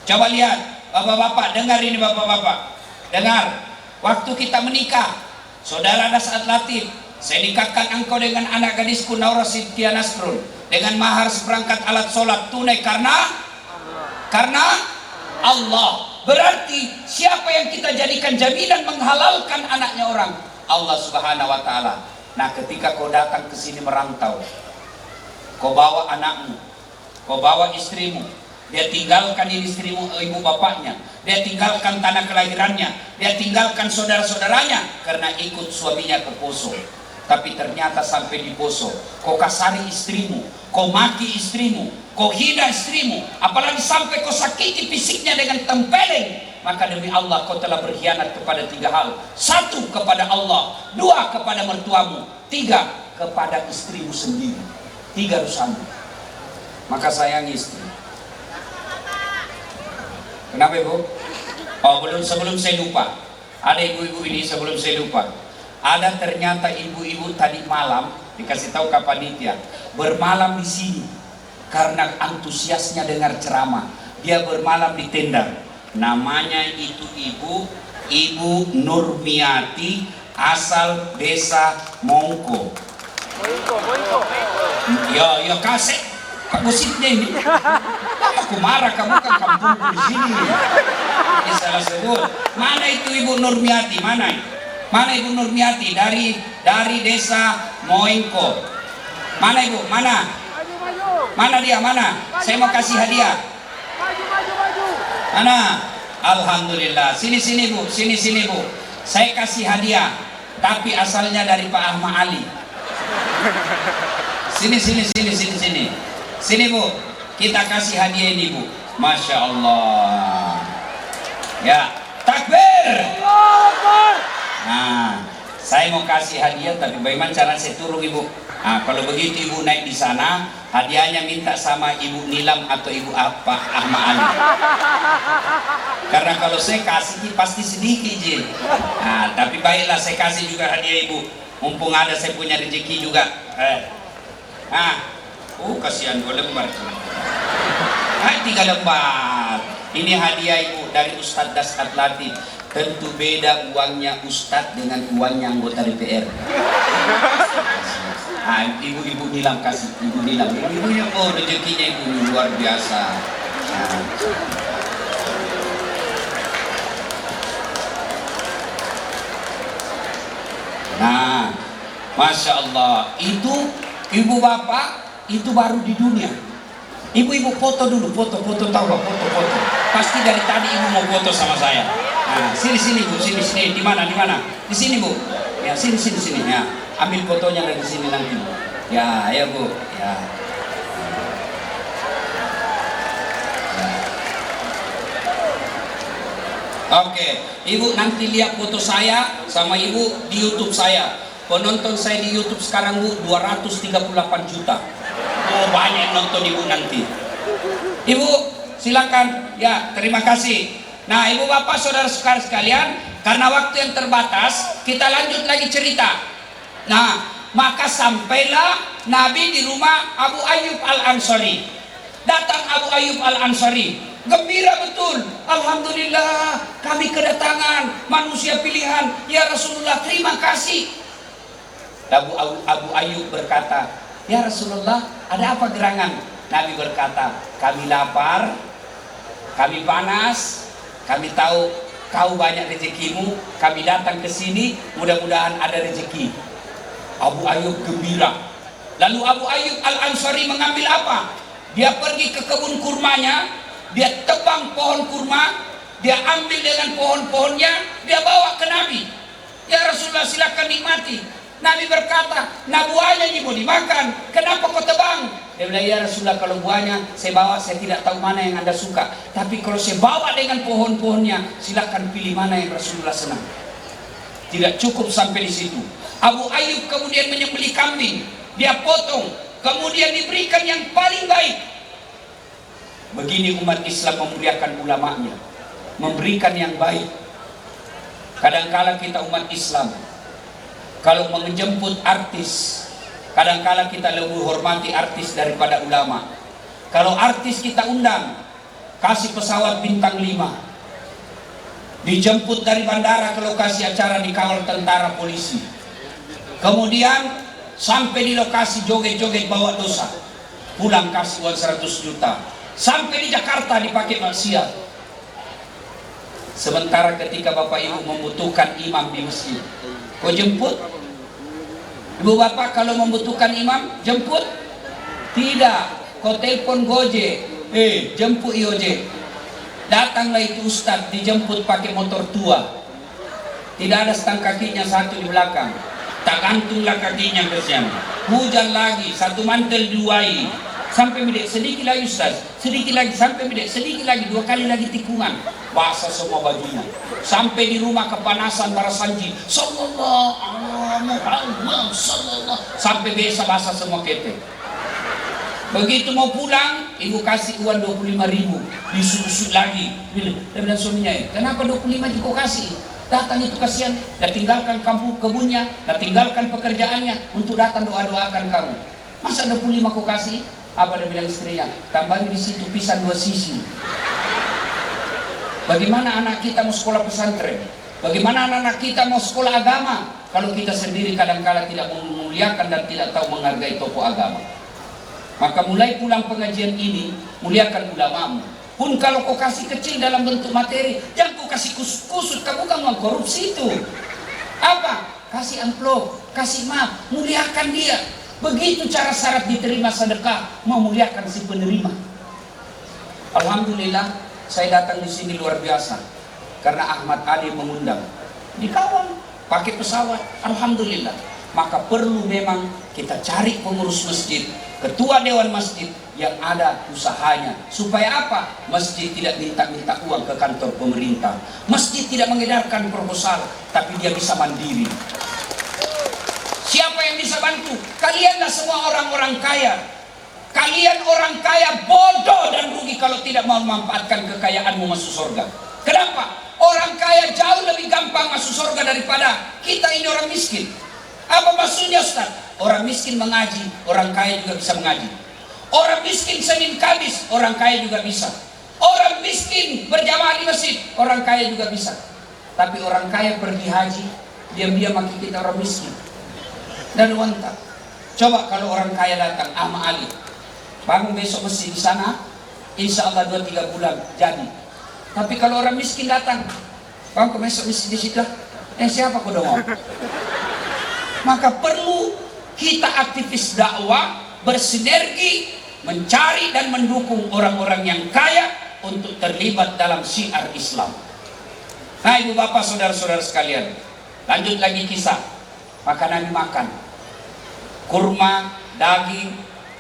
Coba lihat bapak-bapak, dengar ini bapak-bapak. Dengar, waktu kita menikah, saudara Nas'ad Latif, saya nikahkan engkau dengan anak gadisku Naura Sintia Nasrul dengan mahar seperangkat alat sholat tunai karena Allah. Berarti siapa yang kita jadikan jaminan menghalalkan anaknya orang? Allah Subhanahu wa Ta'ala. Nah, ketika kau datang ke sini merantau, kau bawa anakmu, kau bawa istrimu, dia tinggalkan istrimu, ibu bapaknya, dia tinggalkan tanah kelahirannya, dia tinggalkan saudara-saudaranya karena ikut suaminya ke Poso. Tapi ternyata sampai di Poso, kau kasari istrimu, kau maki istrimu, kau hina istrimu, apalagi sampai kau sakiti fisiknya dengan tempeleng. Maka demi Allah kau telah berkhianat kepada 3 hal. 1, kepada Allah. 2, kepada mertuamu. 3, kepada istrimu sendiri. 3 dosamu. Maka sayangi istri. Kenapa ibu? Oh sebelum saya lupa. Ada ibu-ibu ini sebelum saya lupa. Ada ternyata ibu-ibu tadi malam dikasih tahu ke panitia bermalam di sini karena antusiasnya dengar ceramah. Dia bermalam di tenda. Namanya itu Ibu Nurmiati, asal desa Mongko. Ya kasih gosipnya ini. Aku marah, kamu kan kampungku di sini. Ini salah sebut. Mana itu Ibu Nurmiati? Mana Ibu Nurmiati dari desa Moengko? Mana Ibu? Mana? Mana dia? Mana? Saya mau kasih hadiah. Mana? Alhamdulillah. Sini Bu. Sini Bu. Saya kasih hadiah. Tapi asalnya dari Pak Ahmad Ali. Sini. Sini Bu. Kita kasih hadiah ini Bu. Masya Allah. Ya. Takbir. Nah, saya mau kasih hadiah, tapi bagaimana cara saya turun Ibu? Nah, kalau begitu Ibu naik di sana, hadiahnya minta sama Ibu Nilam atau Ibu apa Ahmad Ali. Karena kalau saya kasih pasti sedikit je. Nah, tapi baiklah saya kasih juga hadiah Ibu. Mumpung ada saya punya rezeki juga. Kasihan 2 lembar. 3 lembar. Ini hadiah Ibu dari Ustadz Nas'ad Latif. Tentu beda uangnya Ustadz dengan uangnya anggota DPR. Ibu Nilam kasih, Ibu Nilam. Ibunya rezekinya Ibu luar biasa. Nah, Masya Allah. Itu Ibu Bapak itu baru di dunia. Ibu foto dulu, foto tahu gak foto. Pasti dari tadi Ibu mau foto sama saya. Nah, sini Bu, sini. Di mana? Di sini Bu. Ya, sini. Ya, ambil fotonya dari sini nanti. Ya Bu. Ya. Oke, Ibu nanti lihat foto saya sama Ibu di YouTube saya. penonton saya di YouTube sekarang Bu 238 juta. Oh, banyak yang nonton Ibu nanti. Ibu silakan. Ya, terima kasih. Nah, Ibu Bapak Saudara sekalian, karena waktu yang terbatas, kita lanjut lagi cerita. Nah, maka sampailah Nabi di rumah Abu Ayyub Al-Ansari. Datang Abu Ayyub Al-Ansari, gembira betul. Alhamdulillah, kami kedatangan manusia pilihan. Ya Rasulullah, terima kasih. Abu Ayyub berkata, ya Rasulullah, ada apa gerangan? Nabi berkata, kami lapar, kami panas, kami tahu kau banyak rezekimu, kami datang ke sini, mudah-mudahan ada rezeki. Abu Ayyub gembira. Lalu Abu Ayyub Al-Ansari mengambil apa? Dia pergi ke kebun kurmanya, dia tebang pohon kurma, dia ambil dengan pohon-pohonnya, dia bawa ke Nabi. Ya Rasulullah, silakan nikmati. Nabi berkata, nah buahnya ini mau dimakan, kenapa kau tebang? Dia bilang, ya Rasulullah, kalau buahnya saya bawa, saya tidak tahu mana yang Anda suka. Tapi kalau saya bawa dengan pohon-pohonnya, silakan pilih mana yang Rasulullah senang. Tidak cukup sampai di situ. Abu Ayyub kemudian menyembelih kambing, dia potong, kemudian diberikan yang paling baik. Begini umat Islam memuliakan ulamanya, memberikan yang baik. Kadangkala kita umat Islam, kalau menjemput artis, kadangkala kita lebih hormati artis daripada ulama. Kalau artis kita undang, kasih pesawat bintang 5, dijemput dari bandara ke lokasi acara, dikawal tentara polisi, kemudian sampai di lokasi joget-joget bawa dosa, pulang kasih uang 100 juta, sampai di Jakarta dipakai maksiat. Sementara ketika Bapak Ibu membutuhkan imam di masjid, kau jemput? Ibu Bapak kalau membutuhkan imam, jemput? Tidak, kau telepon Gojek, jemput Gojek. Datanglah itu Ustadz, dijemput pakai motor tua, tidak ada stang kakinya satu di belakang, tak gantunglah kakinya ke sana. Hujan lagi, satu mantel duai, sampai midek sedikit lagi Ustaz, sedikit lagi, sampai midek sedikit lagi, 2 kali lagi tikungan, basah semua bajunya. Sampai di rumah kepanasan para sanji, sallallahu alaihi wasallam, sampai basah semua ketek. Begitu mau pulang, ibu kasih uang 25.000, disusut lagi. Dia bilang suaminya, kenapa 25 kau kasih? Datang itu kasihan, dia tinggalkan kampung kebunnya, dia tinggalkan pekerjaannya untuk datang doa-doakan kamu. Masa 25 kau kasih? Apa dia bilang istrinya? Tambahin di situ pisang 2 sisi. Bagaimana anak kita mau sekolah pesantren? Bagaimana anak-anak kita mau sekolah agama kalau kita sendiri kadang-kala tidak memuliakan dan tidak tahu menghargai tokoh agama? Maka mulai pulang pengajian ini, muliakan ulamamu. Pun kalau kau kasih kecil dalam bentuk materi, jangan kau kasih kusut-kusut, kamu bukan uang korupsi itu. Apa? Kasih amplop, kasih maaf, muliakan dia. Begitu cara syarat diterima sedekah, memuliakan si penerima. Alhamdulillah, saya datang di sini luar biasa karena Ahmad Ali mengundang. Dikawal, pakai pesawat, alhamdulillah. Maka perlu memang kita cari pengurus masjid, ketua dewan masjid yang ada usahanya. Supaya apa? Masjid tidak minta-minta uang ke kantor pemerintah. Masjid tidak mengedarkan proposal, tapi dia bisa mandiri. Siapa yang bisa bantu? Kalianlah semua orang-orang kaya. Kalian orang kaya bodoh dan rugi kalau tidak mau memanfaatkan kekayaanmu masuk surga. Kenapa? Orang kaya jauh lebih gampang masuk surga daripada kita ini orang miskin. Apa maksudnya Ustaz? Orang miskin mengaji, orang kaya juga bisa mengaji. Orang miskin Senin Kamis, orang kaya juga bisa. Orang miskin berjamaah di masjid, orang kaya juga bisa. Tapi orang kaya pergi haji, diam-diam makin kita orang miskin. Dan wanita. Coba kalau orang kaya datang, Ahmad Ali, bangun besok masjid di sana, insya Allah 2-3 bulan jadi. Tapi kalau orang miskin datang, bangun besok masjid di situ, siapa kau dong? Maka perlu kita aktivis dakwah bersinergi mencari dan mendukung orang-orang yang kaya untuk terlibat dalam syiar Islam. Nah, ibu bapak saudara-saudara sekalian, lanjut lagi kisah. Maka Nabi makan kurma, daging,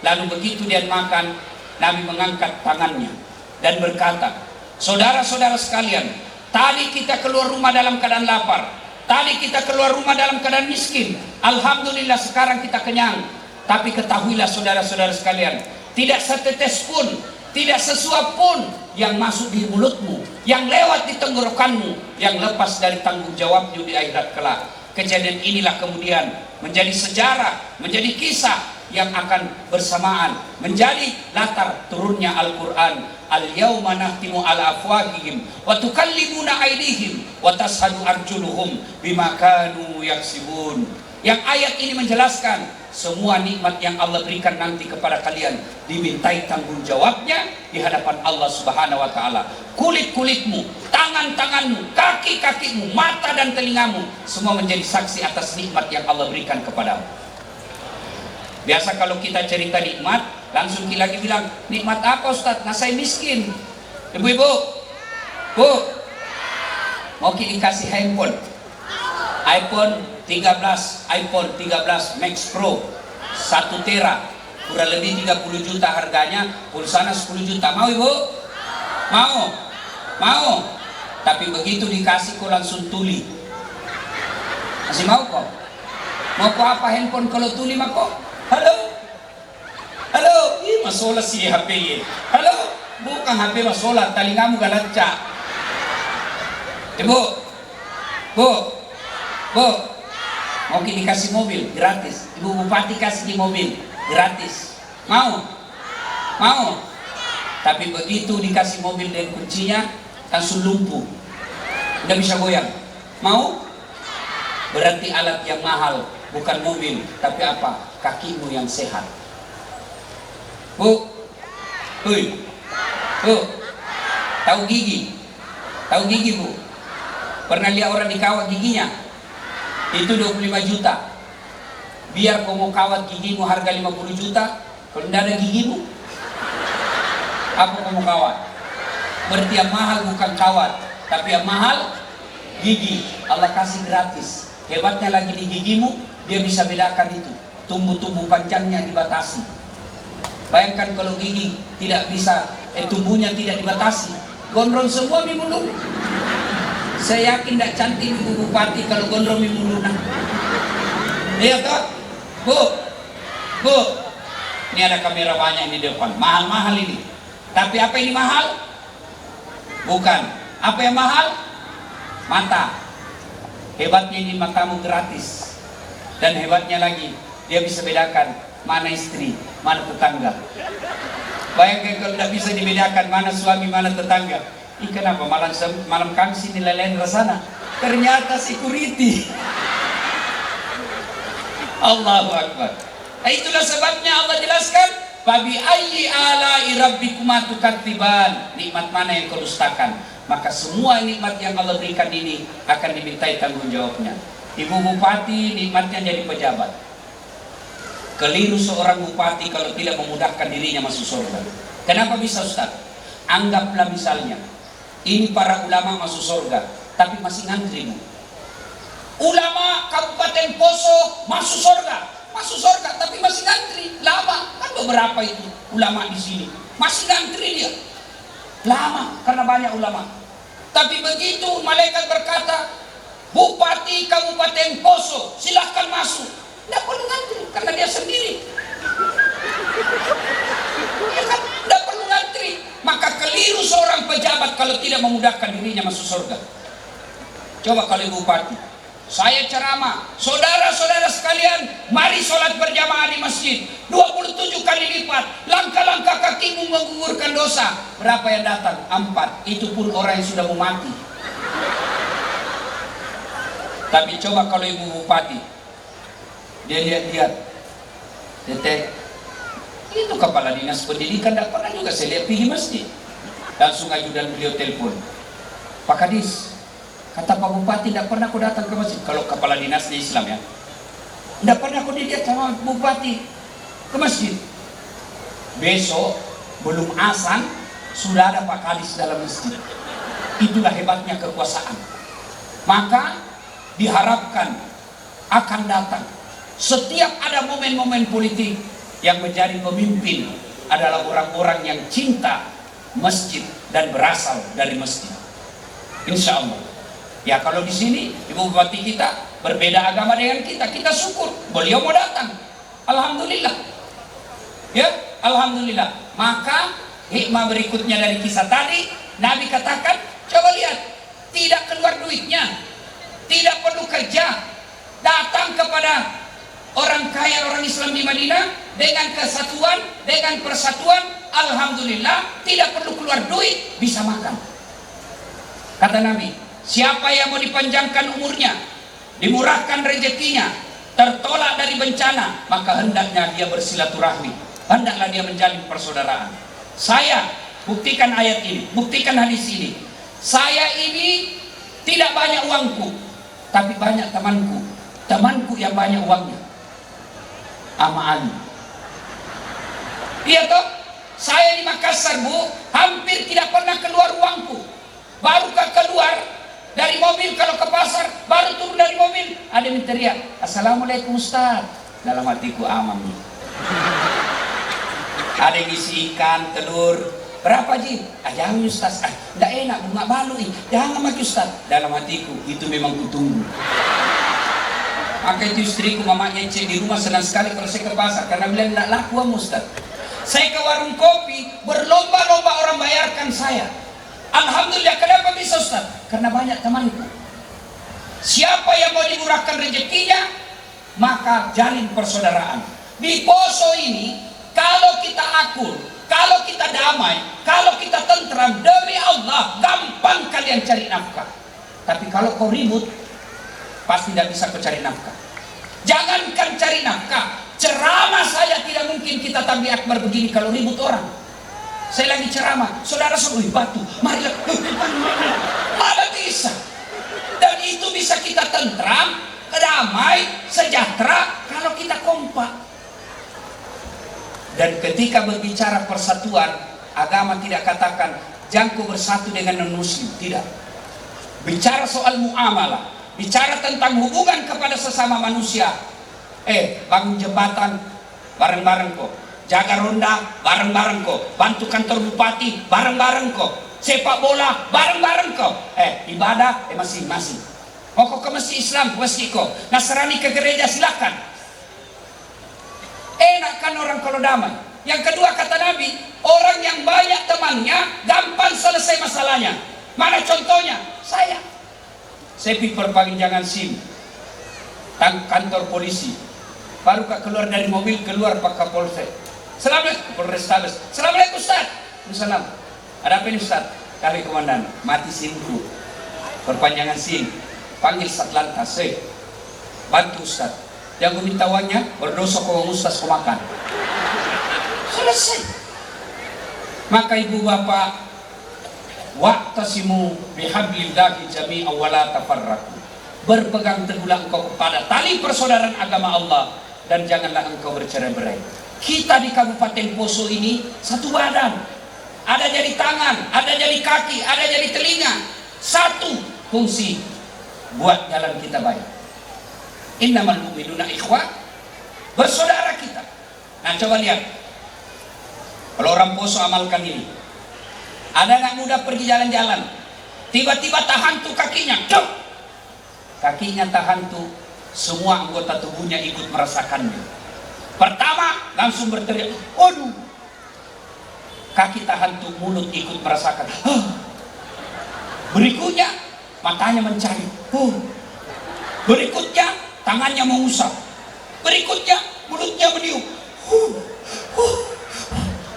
lalu begitu dia makan, Nabi mengangkat tangannya dan berkata, saudara-saudara sekalian, tadi kita keluar rumah dalam keadaan lapar. Tadi kita keluar rumah dalam keadaan miskin. Alhamdulillah sekarang kita kenyang. Tapi ketahuilah saudara-saudara sekalian, tidak setetes pun, tidak sesuap pun yang masuk di mulutmu, yang lewat di tenggorokanmu, yang lepas dari tanggung jawabmu di akhirat kelak. Kejadian inilah kemudian menjadi sejarah, menjadi kisah yang akan bersamaan menjadi latar turunnya Al-Quran. Al-yawma nahtimu ala afwahihim wa tukallimuna aydihim wa tashhadu arjuluhum bima kanu yaksibun. Yang ayat ini menjelaskan semua nikmat yang Allah berikan nanti kepada kalian dimintai tanggung jawabnya di hadapan Allah Subhanahu wa taala. Kulit-kulitmu, tangan-tanganmu, kaki-kakimu, mata dan telingamu semua menjadi saksi atas nikmat yang Allah berikan kepadamu. Biasa kalau kita cerita nikmat, langsung kita lagi bilang, nikmat apa Ustaz? Nah saya miskin. Ibu-ibu, Bu, mau dikasih handphone? iPhone 13 Max Pro 1 tera, kurang lebih 30 juta harganya, pulsanya 10 juta. Mau ibu? Mau? Mau? Tapi begitu dikasih kok langsung tuli. Masih mau kok? Mau kok apa handphone kalau tuli mah kok? Halo? Halo? Ih masalah si HP ya. Halo? Bukan HP masalah, telingamu galacak. Ibu? Bu? Bu? Mau dikasih mobil gratis, Ibu Bupati kasih di mobil gratis. Mau? Mau? Tapi begitu dikasih mobil dan kuncinya langsung lumpuh, udah bisa goyang. Mau? Berarti alat yang mahal, bukan mobil, tapi apa? Kakimu yang sehat. Bu, Hui, Bu, tahu gigi? Tahu gigi Bu? Pernah lihat orang dikawat giginya? Itu 25 juta. Biar kau mau kawat gigimu harga 50 juta, kalau tidak ada gigimu, apa kau mau kawat? Berarti yang mahal bukan kawat, tapi yang mahal gigi. Allah kasih gratis. Hebatnya lagi di gigimu, dia bisa bedakan itu. Tumbuh-tumbuh panjangnya dibatasi. Bayangkan kalau gigi tidak bisa, tumbuhnya tidak dibatasi, gondrong semua minggu dulu. Saya yakin tidak cantik Ibu Bupati kalau gondrong minggu dulu. Iya kak? Bu, Bu, ini ada kamera banyak di depan, mahal-mahal ini. Tapi apa ini mahal? Bukan. Apa yang mahal? Mata. Hebatnya ini matamu gratis. Dan hebatnya lagi, dia bisa bedakan mana istri, mana tetangga. Bayangkan kalau tidak bisa dibedakan mana suami, mana tetangga. Ih kenapa malam kami sini lelehan ke sana? Ternyata security. Allahu Akbar. Nah, itulah sebabnya Allah jelaskan, Fabi ayyi ala'i rabbikuma tukadziban. Nikmat mana yang kau dustakan? Maka semua nikmat yang Allah berikan ini akan dimintai tanggung jawabnya. Ibu Bupati nikmatnya jadi pejabat. Keliru seorang bupati kalau tidak memudahkan dirinya masuk surga. Kenapa bisa Ustaz? Anggaplah misalnya ini para ulama masuk surga, tapi masih ngantri Bu. Ulama Kabupaten Poso masuk surga, tapi masih ngantri lama. Kan beberapa itu ulama di sini masih ngantri dia lama karena banyak ulama. Tapi begitu malaikat berkata, Bupati Kabupaten Poso silahkan masuk, tidak perlu ngantri karena dia sendiri. Ya kan? Tidak perlu ngantri. Maka keliru seorang pejabat kalau tidak memudahkan dirinya masuk surga. Coba kalau Ibu Bupati, saya ceramah, saudara-saudara sekalian, mari sholat berjamaah di masjid 27 kali lipat, langkah-langkah kakimu menggugurkan dosa. Berapa yang datang? 4. Itu pun orang yang sudah mau mati. Tapi coba kalau Ibu Bupati, dia lihat-lihat, Tete, itu kepala dinas pendidikan, tidak pernah juga saya lihat pergi masjid. Langsung ajudan beliau telepon, Pak Kadis, kata Pak Bupati tidak pernah aku datang ke masjid. Kalau kepala dinas di Islam ya, tidak pernah aku dilihat sama Bupati ke masjid. Besok belum azan sudah ada Pak Kadis dalam masjid. Itulah hebatnya kekuasaan. Maka diharapkan akan datang setiap ada momen-momen politik yang menjadi pemimpin adalah orang-orang yang cinta masjid dan berasal dari masjid. Insya Allah Ya kalau di sini ibu bupati kita berbeda agama dengan kita syukur beliau mau datang. Alhamdulillah. Ya, alhamdulillah. Maka hikmah berikutnya dari kisah tadi, Nabi katakan, coba lihat, tidak keluar duitnya, tidak perlu kerja, datang kepada orang kaya, orang Islam di Madinah dengan kesatuan, dengan persatuan, alhamdulillah, tidak perlu keluar duit, bisa makan. Kata Nabi, siapa yang mau dipanjangkan umurnya, dimurahkan rezekinya, tertolak dari bencana, maka hendaknya dia bersilaturahmi, hendaklah dia menjalin persaudaraan. Saya buktikan ayat ini, buktikan hadis ini. Saya ini tidak banyak uangku, tapi banyak temanku. Temanku yang banyak uangnya. Ama Ali. Iya toh? Saya di Makassar, Bu, hampir tidak pernah keluar uangku. Baru keluar dari mobil kalau ke pasar, baru turun dari mobil, ada yang teriak, "Assalamualaikum Ustaz." Dalam hatiku aman nih. Ada yang isi ikan, telur, berapa Ji? Jangan Ustaz, enggak enak, bunga balu nih, jangan maki Ustaz. Dalam hatiku, itu memang kutunggu. Maka itu istriku, mamanya Ece di rumah senang sekali kalau saya ke pasar, karena bilang enggak laku Ustaz. Saya ke warung kopi, berlomba-lomba orang bayarkan saya. Alhamdulillah, kenapa bisa Ustaz? Karena banyak temanku. Siapa yang mau dimurahkan rezekinya, maka jalin persaudaraan. Di Poso ini, kalau kita akur, kalau kita damai, kalau kita tentram, demi Allah, gampang kalian cari nafkah. Tapi kalau kau ribut, pasti tidak bisa kau cari nafkah. Jangankan cari nafkah, ceramah saya tidak mungkin kita tabligh akbar begini kalau ribut orang. Saya lagi ceramah, saudara suruh batu, marilah, mana bisa. Dan itu bisa kita tentram, damai, sejahtera kalau kita kompak. Dan ketika berbicara persatuan, agama tidak katakan jangkau bersatu dengan non-muslim, tidak. Bicara soal muamalah, bicara tentang hubungan kepada sesama manusia. Bangun jembatan bareng-bareng kok, jaga ronda bareng-bareng kok, bantu kantor bupati bareng-bareng kok, sepak bola bareng-bareng kok, ibadah masing-masing. Mau kok ke masjid Islam, masjid kok, Nasrani ke gereja silakan. Enak kan orang kalau damai. Yang kedua kata Nabi, orang yang banyak temannya gampang selesai masalahnya. Mana contohnya? Saya pergi perpanjangan SIM kantor polisi, baru keluar dari mobil, keluar Pak Kapolsek. Assalamualaikum Polrestabes. Assalamualaikum Ustaz. Salam. Ada apa ini Ustaz? Kali komandan, mati SIMku, perpanjangan SIM. Panggil Satlantas, bantu Ustaz. Yang gue minta uangnya, berdosa kau Ustaz kau makan. Selesai. Maka ibu bapak, wa'tasimu bihablillahi jami'an wa la tafarraqu. Berpegang teguhlah engkau kepada tali persaudaraan agama Allah dan janganlah engkau bercerai-berai. Kita di Kabupaten Poso ini satu badan. Ada jadi tangan, ada jadi kaki, ada jadi telinga. Satu fungsi buat jalan kita baik. Innamal mu'minuna ikhwah, bersaudara kita. Nah coba lihat, kalau orang Poso amalkan ini. Ada anak muda pergi jalan-jalan, tiba-tiba tahantu kakinya, cok! Kakinya tahantu, semua anggota tubuhnya ikut merasakannya. Pertama langsung berteriak, aduh! Kaki tahantu, mulut ikut merasakan. Berikutnya matanya mencari. Berikutnya tangannya mengusap. Berikutnya mulutnya meniup.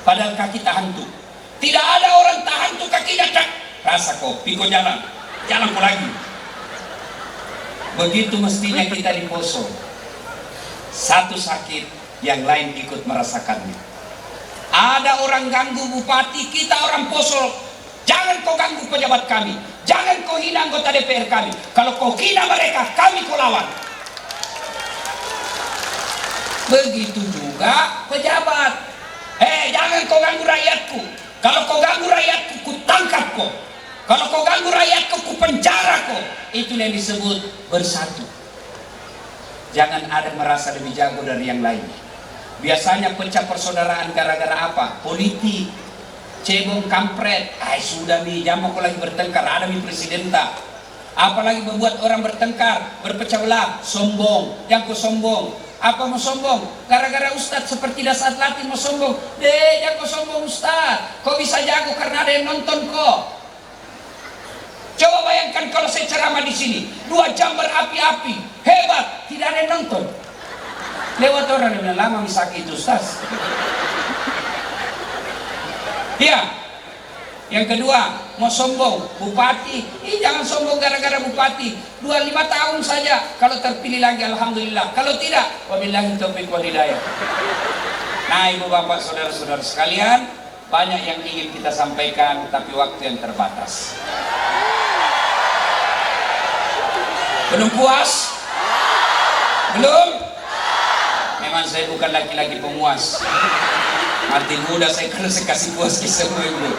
Padahal kaki tahantu. Tidak ada orang tahantu kakinya cak. Rasa kopi kok jalan kok lagi. Begitu mestinya kita di Poso. Satu sakit, yang lain ikut merasakannya. Ada orang ganggu bupati, kita orang Poso, jangan kau ganggu pejabat kami, jangan kau hina anggota DPR kami. Kalau kau hina mereka, kami kau lawan. Begitu juga pejabat. Jangan kau ganggu rakyatku. Kalau kau ganggu rakyatku, ku tangkap kau. Kalau kau ganggu rakyatku, ku penjara kau. Itu yang disebut bersatu. Jangan ada merasa lebih jago dari yang lain. Biasanya pecah persaudaraan gara-gara apa? Politik, cebong, kampret. Sudah nih, jangan kau lagi bertengkar. Ada nih presiden tak. Apalagi membuat orang bertengkar, berpecah belah, sombong. Yang kau sombong, apa mau sombong? Gara-gara Ustadz seperti dasar latih mau sombong. Yang kau sombong Ustadz, kau bisa jago karena ada yang nonton kok. Coba bayangkan kalau saya ceramah di sini 2 jam berapi-api, hebat, tidak ada yang nonton. Lewat orang yang bilang, lama misaki itu Ustaz. Ya. Yang kedua, mau sombong, bupati. Jangan sombong gara-gara bupati. 25 tahun saja. Kalau terpilih lagi, alhamdulillah. Kalau tidak, wabillahi taufiq wal hidayah. Nah, ibu bapak, saudara-saudara sekalian, banyak yang ingin kita sampaikan, tapi waktu yang terbatas. Belum puas? Belum? Memang saya bukan laki-laki pemuas. Mati muda saya kalau saya kasih puas ke semua ibu.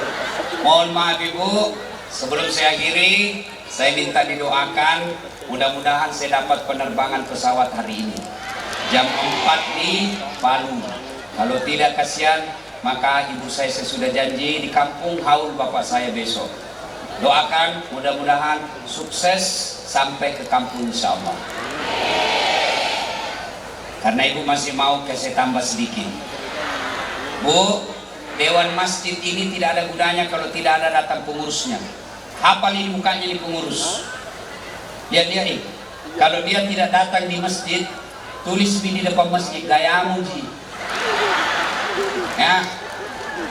Mohon maaf ibu, sebelum saya akhiri, saya minta didoakan, mudah-mudahan saya dapat penerbangan pesawat hari ini. Jam 4 di Palu. Kalau tidak kasihan, maka ibu saya sudah janji di kampung haul bapak saya besok. Doakan, mudah-mudahan sukses sampai ke kampung insya Allah. Karena ibu masih mau saya tambah sedikit. Bu, Dewan Masjid ini tidak ada gunanya kalau tidak ada datang pengurusnya. Hafal ini mukanya ini pengurus. Lihat dia ini. Kalau dia tidak datang di masjid, tulis di depan masjid, gayamu ji. Ya,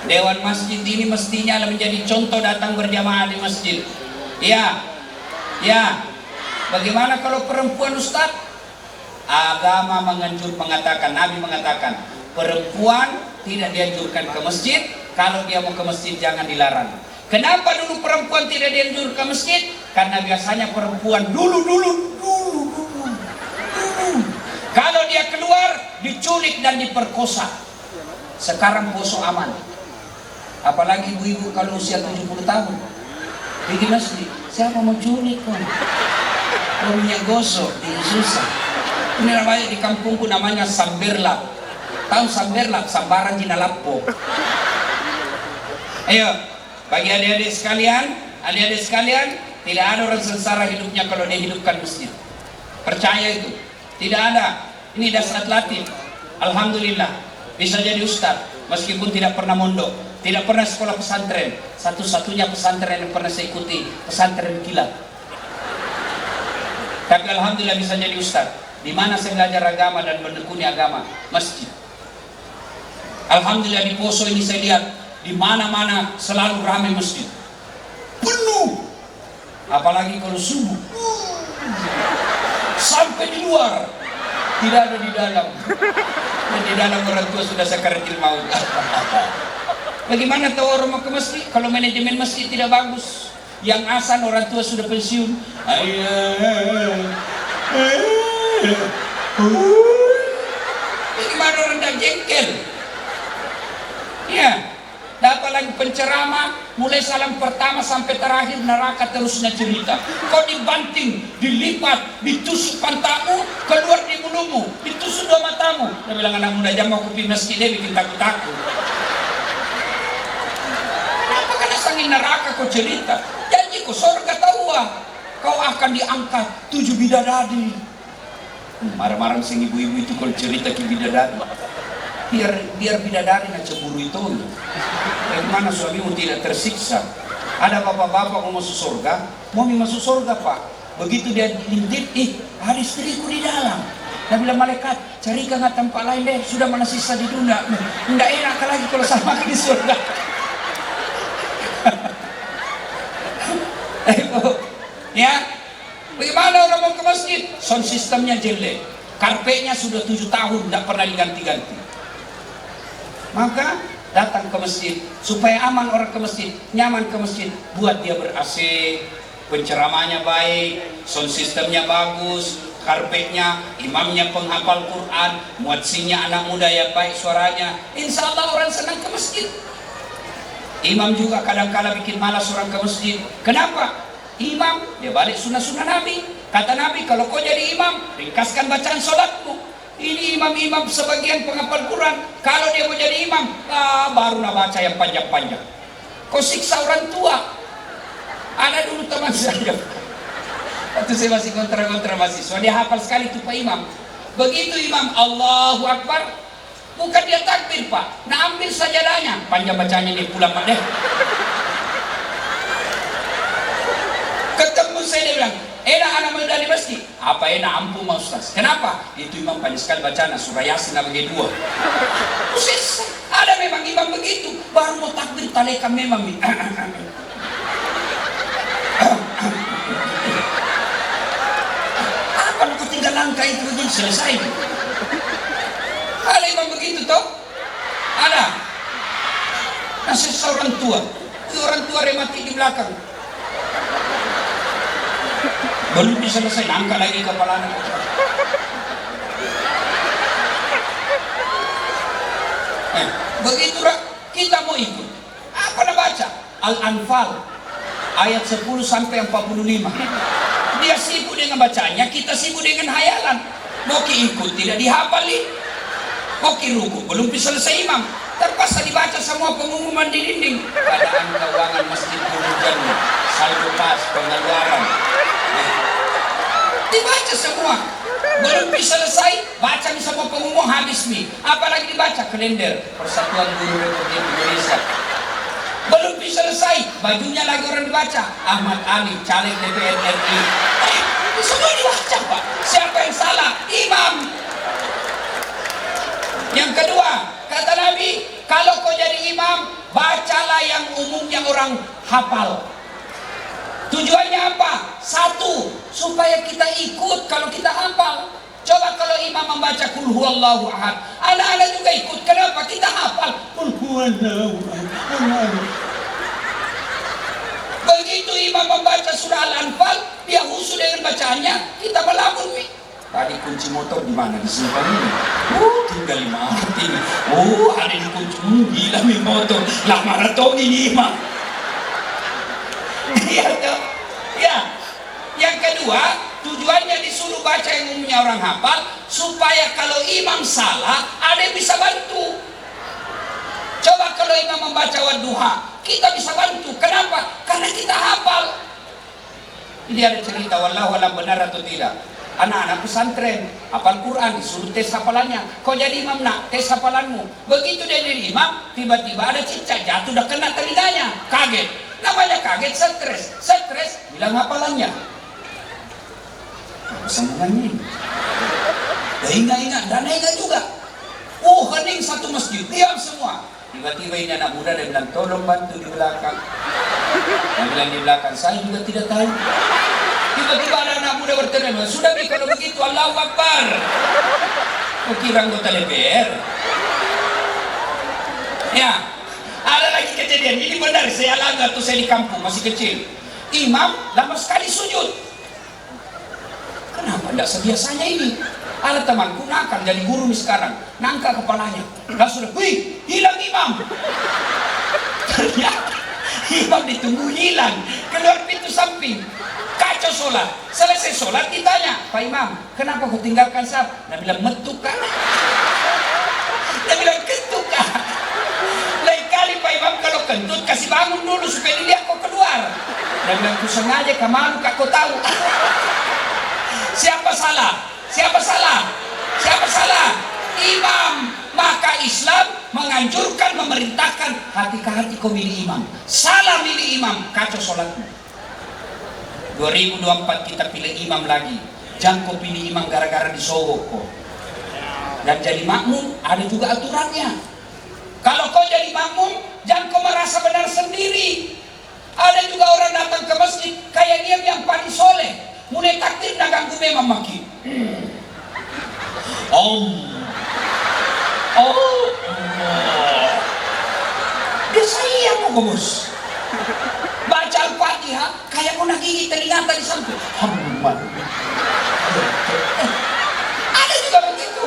Dewan Masjid ini mestinya menjadi contoh datang berjamaah di masjid. Ya, ya. Bagaimana kalau perempuan Ustaz? Agama mengatakan, Nabi mengatakan, perempuan tidak dianjurkan ke masjid. Kalau dia mau ke masjid jangan dilarang. Kenapa dulu perempuan tidak dianjurkan ke masjid? Karena biasanya perempuan dulu kalau dia keluar diculik dan diperkosa. Sekarang bosok aman. Apalagi ibu-ibu kalau usia 70 tahun pergi masjid, siapa mau culik kok? Rumahnya gosok, susah. Ini namanya di kampungku namanya samberlap. Tahu samberlap, sambaran jinalapo. Ayo, bagi adik-adik sekalian, tidak ada orang sengsara hidupnya kalau dia hidupkan masjid. Percaya itu, tidak ada. Ini dasar latih. Alhamdulillah, bisa jadi ustaz, meskipun tidak pernah mondok, tidak pernah sekolah pesantren. Satu-satunya pesantren yang pernah saya ikuti, pesantren kilat. Tapi alhamdulillah bisa jadi ustaz. Di mana saya belajar agama dan menekuni agama? Masjid. Alhamdulillah di Poso ini saya lihat di mana-mana selalu ramai masjid, penuh. Apalagi kalau subuh, sampai di luar, tidak ada di dalam. Dan di dalam orang tua sudah sakaratul maut. Bagaimana tahu orang mau ke masjid kalau manajemen masjid tidak bagus? Yang asan orang tua sudah pensiun. Bagaimana orang dah jengkel? Ya, dapat lagi penceramah mulai salam pertama sampai terakhir neraka terusnya cerita. Kau dibanting, dilipat, ditusuk pantamu, keluar di mulutmu, ditusuk dua matamu. Dia bilang anak muda jam mau kopi masjid dia bikin takut-takut. Kenapa kena sangin neraka kau cerita? Janji kau surga tahu kau akan diangkat 7 bidadari. Marah-marah sing ibu-ibu itu kalau cerita ke bidadari. Biar bidadari nak cemburu itu. Bagaimana suamimu tidak tersiksa? Ada bapak-bapak mau masuk surga, mau masuk surga pak. Begitu dia intip, ada istriku di dalam. Dia bilang malaikat, carikan tempat lain deh. Sudah mana sisa di dunia. Tidak enak lagi kalau sama di surga. Ya, bagaimana orang mau ke masjid? Sound sistemnya jelek, karpetnya sudah 7 tahun tidak pernah diganti-ganti. Maka datang ke masjid supaya aman orang ke masjid, nyaman ke masjid, buat dia ber-AC, penceramahnya baik, sound sistemnya bagus, karpetnya, imamnya penghafal Quran, muadzinnya anak muda yang baik suaranya. Insya Allah orang senang ke masjid. Imam juga kadang-kala bikin malas orang ke masjid. Kenapa? Imam dia balik sunnah-sunnah Nabi. Kata Nabi, kalau kau jadi imam, ringkaskan bacaan sholatmu. Ini imam-imam sebagian penghafal Quran, kalau dia mau jadi imam, baru nak baca yang panjang-panjang. Kau siksa orang tua. Ada dulu teman saya, Waktu saya masih kontra-kontra mahasiswa, dia hafal sekali tuh Pak Imam. Begitu Imam Allahu Akbar, bukan dia takbir Pak, nah ambil sajadahnya, panjang bacanya dia pulang Pak deh. Ketemu saya dia bilang, enak anak muda di masjid. Apa enak ampun Pak Ustaz. Kenapa? Itu Imam panjang sekali bacana surah Yasin bagi dua. Usis, ada memang imam begitu, baru mau takbir taleka memang. Apa aku tinggal langkah itu begini selesai. Ada imam begitu toh? Ada. Nasib seorang tua, itu orang tua rematik di belakang. Belum bisa selesai, angkat lagi kepala anak. Begitu kita mau ikut. Apa nak baca? Al-Anfal ayat 10 sampai 45. Dia sibuk dengan bacanya, kita sibuk dengan hayalan. Mau ikut tidak dihafali. Mau ruku belum bisa selesai imam. Terpaksa dibaca semua pengumuman di dinding. Keadaan keuangan masjid hujan, saldo pas, pengeluaran. Dibaca semua. Belum bisa selesai, baca semua pengumuman habis nih. Apalagi dibaca kalender Persatuan Guru Republik Indonesia. Belum bisa selesai, bajunya lagi orang dibaca. Ahmad Amin, caleg DPR RI. Semua dibaca Pak. Siapa yang salah? Imam. Yang kedua, kata Nabi, kalau kau jadi imam, bacalah yang umumnya orang hafal. Tujuannya apa? Satu, supaya kita ikut kalau kita hafal. Coba kalau imam membaca Qul huwallahu ahad, anak-anak juga ikut. Kenapa? Kita hafal Qul huwallahu ahad. Begitu imam membaca surah Al-Anfal, dia khusyuk dengan bacaannya, kita melamun. Tadi kunci motor di mana? Disimpan ini. Tinggal 5 hari. Ada di kunci. Gila nih motor. Lah maraton ini imam. Iya toh. Ya. Yang kedua, tujuannya disuruh baca yang umumnya orang hafal, supaya kalau imam salah, ada yang bisa bantu. Coba kalau imam membaca Wadduha, kita bisa bantu. Kenapa? Karena kita hafal. Ini ada cerita, wallahu alam benar atau tidak. Anak-anak pesantren hafal Quran, disuruh tes hafalannya. Kau jadi imam nak, tes hafalanmu. Begitu dia jadi imam, tiba-tiba ada cicak jatuh, udah kena telinganya, kaget. Namanya kaget, stres, bilang hafalannya. Apa sambungannya? Dan ingat, dan ingat juga. Hening satu masjid, diam semua. Tiba-tiba ini anak muda, dia bilang, tolong bantu di belakang. Dia bilang di belakang, saya juga tidak tahu. Tiba-tiba ada anak muda berteriak, sudah nih kalau begitu Allahu Akbar. Kau kira anggota DPR? Ya, ada lagi kejadian. Ini benar, saya alami waktu saya di kampung masih kecil. Imam lama sekali sujud. Kenapa tidak sebiasanya ini? Ada temanku nakal jadi guru nih sekarang, nangka kepalanya. Langsung, wih, hilang imam. Ternyata imam ditunggu hilang, keluar pintu samping. Kacau sholat. Selesai sholat ditanya, Pak Imam, kenapa kau tinggalkan saf? Dia bilang, metuk kan? Dia bilang, kentut kan? Lain kali Pak Imam kalau kentut, kasih bangun dulu supaya dilihat kau keluar. Dia bilang, ku sengaja kemalu kak kau tahu. Siapa salah? Siapa salah? Siapa salah? Imam. Maka Islam menganjurkan, memerintahkan hati ke hati kau milih imam. Salah milih imam, kacau sholatmu. 2024 kita pilih imam lagi. Jangan kau pilih imam gara-gara disogok kok. Dan jadi makmum ada juga aturannya. Kalau kau jadi makmum, jangan kau merasa benar sendiri. Ada juga orang datang ke masjid kayak dia yang paling soleh. Mulai takdir nak ganggu memang maki. Dia sayang kok bos. Baca Al-Fatihah kayak mau nagigit telinga tadi sampai. Ada juga begitu.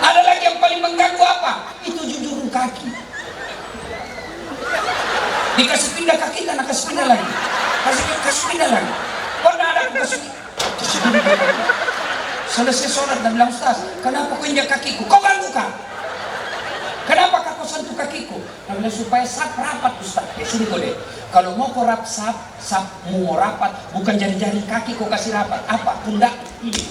Ada lagi yang paling mengganggu apa? Itu jujur kaki. Dikasih pindah kaki dan kasih pindah lagi. Kasih pindah lagi. Pernah ada aku kasih. Selesai sholat dan bilang, Ustaz, kenapa kau injak kakiku? Kau ganggu kah? Kenapa kau kau sentuh kakiku? Dia bilang, supaya sap rapat Ustaz. Ya sini kau deh. Kalau mau kau sapmu mau rapat, bukan jari-jari kaki kau kasih rapat. Apa? Pundak ini.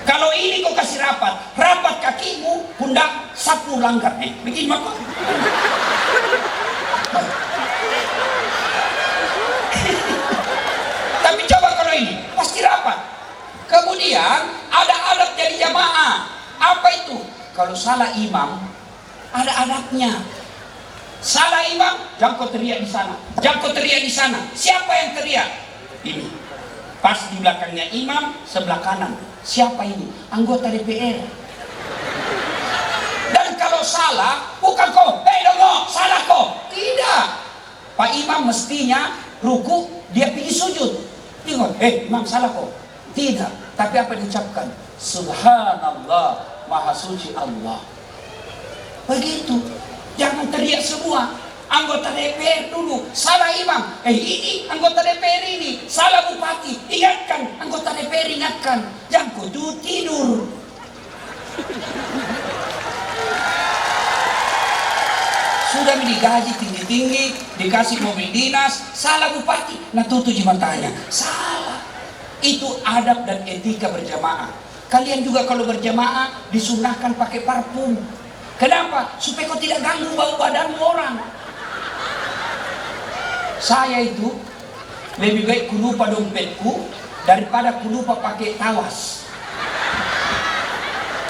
Kalau ini kau kasih rapat kakimu, pundak, sapmu langgar. Begini maka. Tapi coba kalau ini, pasti rapat. Kemudian ada adab jadi jamaah. Apa itu? Kalau salah imam, ada adabnya. Salah imam, jangan kau teriak di sana, jangan kau teriak di sana. Siapa yang teriak? Ini. Pas di belakangnya imam, sebelah kanan. Siapa ini? Anggota DPR. Dan kalau salah, bukan kau, dongo, salah kau. Tidak. Pak imam mestinya ruku, dia pergi sujud. Tengok, imam salah kau. Tidak. Tapi apa diucapkan? Subhanallah, Maha Suci Allah. Begitu. Jangan teriak semua. Anggota DPR dulu salah imam. Ini anggota DPR ini salah bupati. Ingatkan, anggota DPR ingatkan. Jangan kau tidur. Sudah digaji tinggi-tinggi, dikasih mobil dinas, salah bupati. Nah tutup matanya. Salah. Itu adab dan etika berjamaah. Kalian juga kalau berjamaah disunahkan pakai parfum. Kenapa? Supaya kau tidak ganggu bau badan orang. Saya itu lebih baik ku lupa dompetku daripada ku lupa pakai tawas.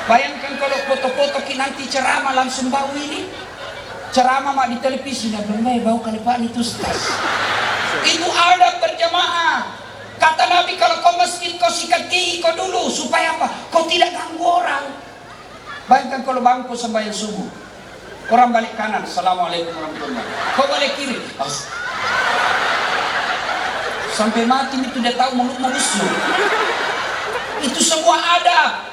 Bayangkan kalau foto-foto nanti ceramah langsung bau ini. Ceramah mak di televisi, nah belum bau kalepaan itu Ustaz. Itu adab berjamaah. Kata Nabi, kalau kau masjid kau sikat gigi kau dulu. Supaya apa? Kau tidak ganggu orang. Bayangkan kalau bangku sembahyang subuh, orang balik kanan, Assalamualaikum warahmatullahi wabarakatuh. Kau balik kiri, sampai mati itu dia tahu mulut-mulutnya. Itu semua ada.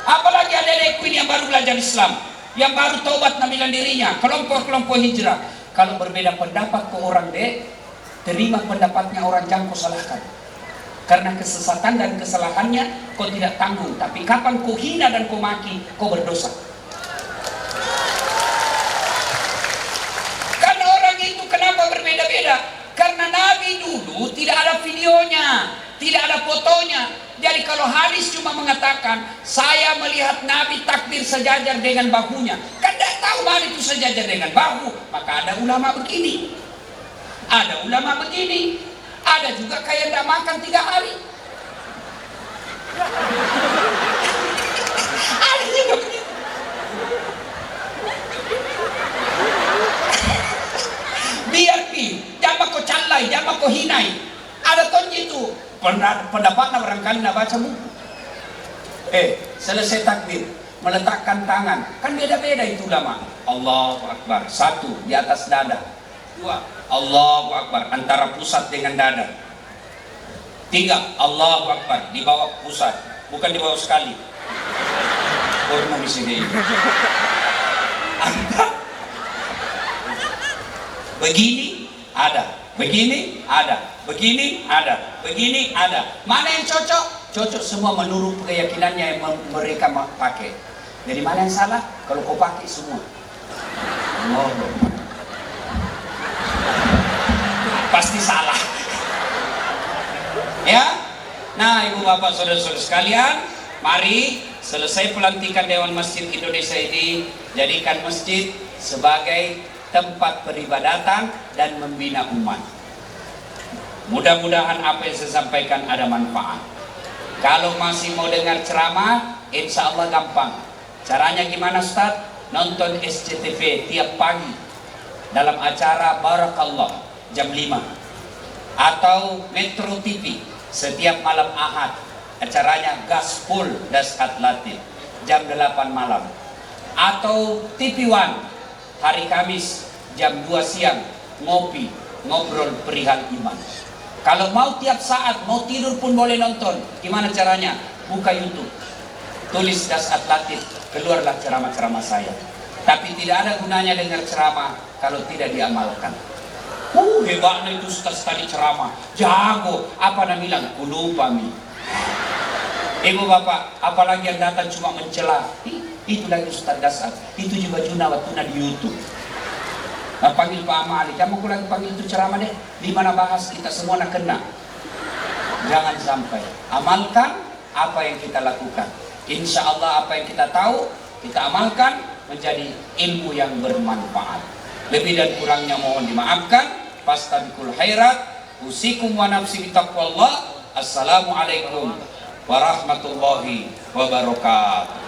Apalagi ada ini yang baru belajar Islam, yang baru taubat ngambilan dirinya, kelompok-kelompok hijrah. Kalau berbeda pendapat ke orang terima pendapatnya orang, jangan kau salahkan. Karena kesesatan dan kesalahannya kau tidak tanggung. Tapi kapan kau hina dan kau maki, kau berdosa. Karena orang itu kenapa berbeda-beda? Karena Nabi dulu tidak ada videonya, tidak ada fotonya. Jadi kalau hadis cuma mengatakan, saya melihat Nabi takbir sejajar dengan bahunya, kan tidak tahu mana itu sejajar dengan bahu. Maka ada ulama begini, ada ulama begini, ada juga kayak tidak makan 3 hari. Ada juga begitu. Biar jangan kau calai, jangan kau hinai. Ada tonji itu. Pendapatnya barangkali nak baca buku. Selesai takbir, meletakkan tangan. Kan beda-beda itu ulama. Allahu Akbar. 1 di atas dada. 2 Allahu Akbar antara pusat dengan dada. 3 Allahu Akbar di bawah pusat, bukan di bawah sekali. Korma di sini. Begini ada, begini ada, begini ada, begini ada. Mana yang cocok? Cocok semua menurut keyakinannya yang mereka pakai. Jadi mana yang salah? Kalau kau pakai semua. Pasti salah. Ya. Nah, Ibu Bapak Saudara-saudara sekalian, mari selesai pelantikan Dewan Masjid Indonesia ini, jadikan masjid sebagai tempat peribadatan dan membina umat. Mudah-mudahan apa yang saya sampaikan ada manfaat. Kalau masih mau dengar ceramah, insya Allah gampang. Caranya gimana Ustaz? Nonton SCTV tiap pagi dalam acara Barakallah jam 5, atau Metro TV setiap malam Ahad acaranya Gaspol Dasat Latif jam 8 malam, atau TV One hari Kamis jam 2 siang ngopi ngobrol perihal iman. Kalau mau tiap saat, mau tidur pun boleh nonton. Gimana caranya? Buka YouTube, tulis Dasat Latif, keluarlah ceramah-ceramah saya. Tapi tidak ada gunanya dengar ceramah kalau tidak diamalkan. Hebatnya itu Ustaz tadi ceramah, jago. Apa nak bilang? Ku lupa mi. Ibu bapak, apalagi yang datang cuma mencela. Itu lagi Ustaz Dasar. Itu juga Juna Watuna di YouTube. Nah, panggil Pak Amali, kamu aku lagi panggil itu ceramah deh. Di mana bahas kita semua nak kena. Jangan sampai. Amalkan apa yang kita lakukan. Insya Allah apa yang kita tahu, kita amalkan menjadi ilmu yang bermanfaat. Lebih dan kurangnya mohon dimaafkan. Fastabiqul khairat. Usikum wa nafsi bitaqwallah. Assalamualaikum warahmatullahi wabarakatuh.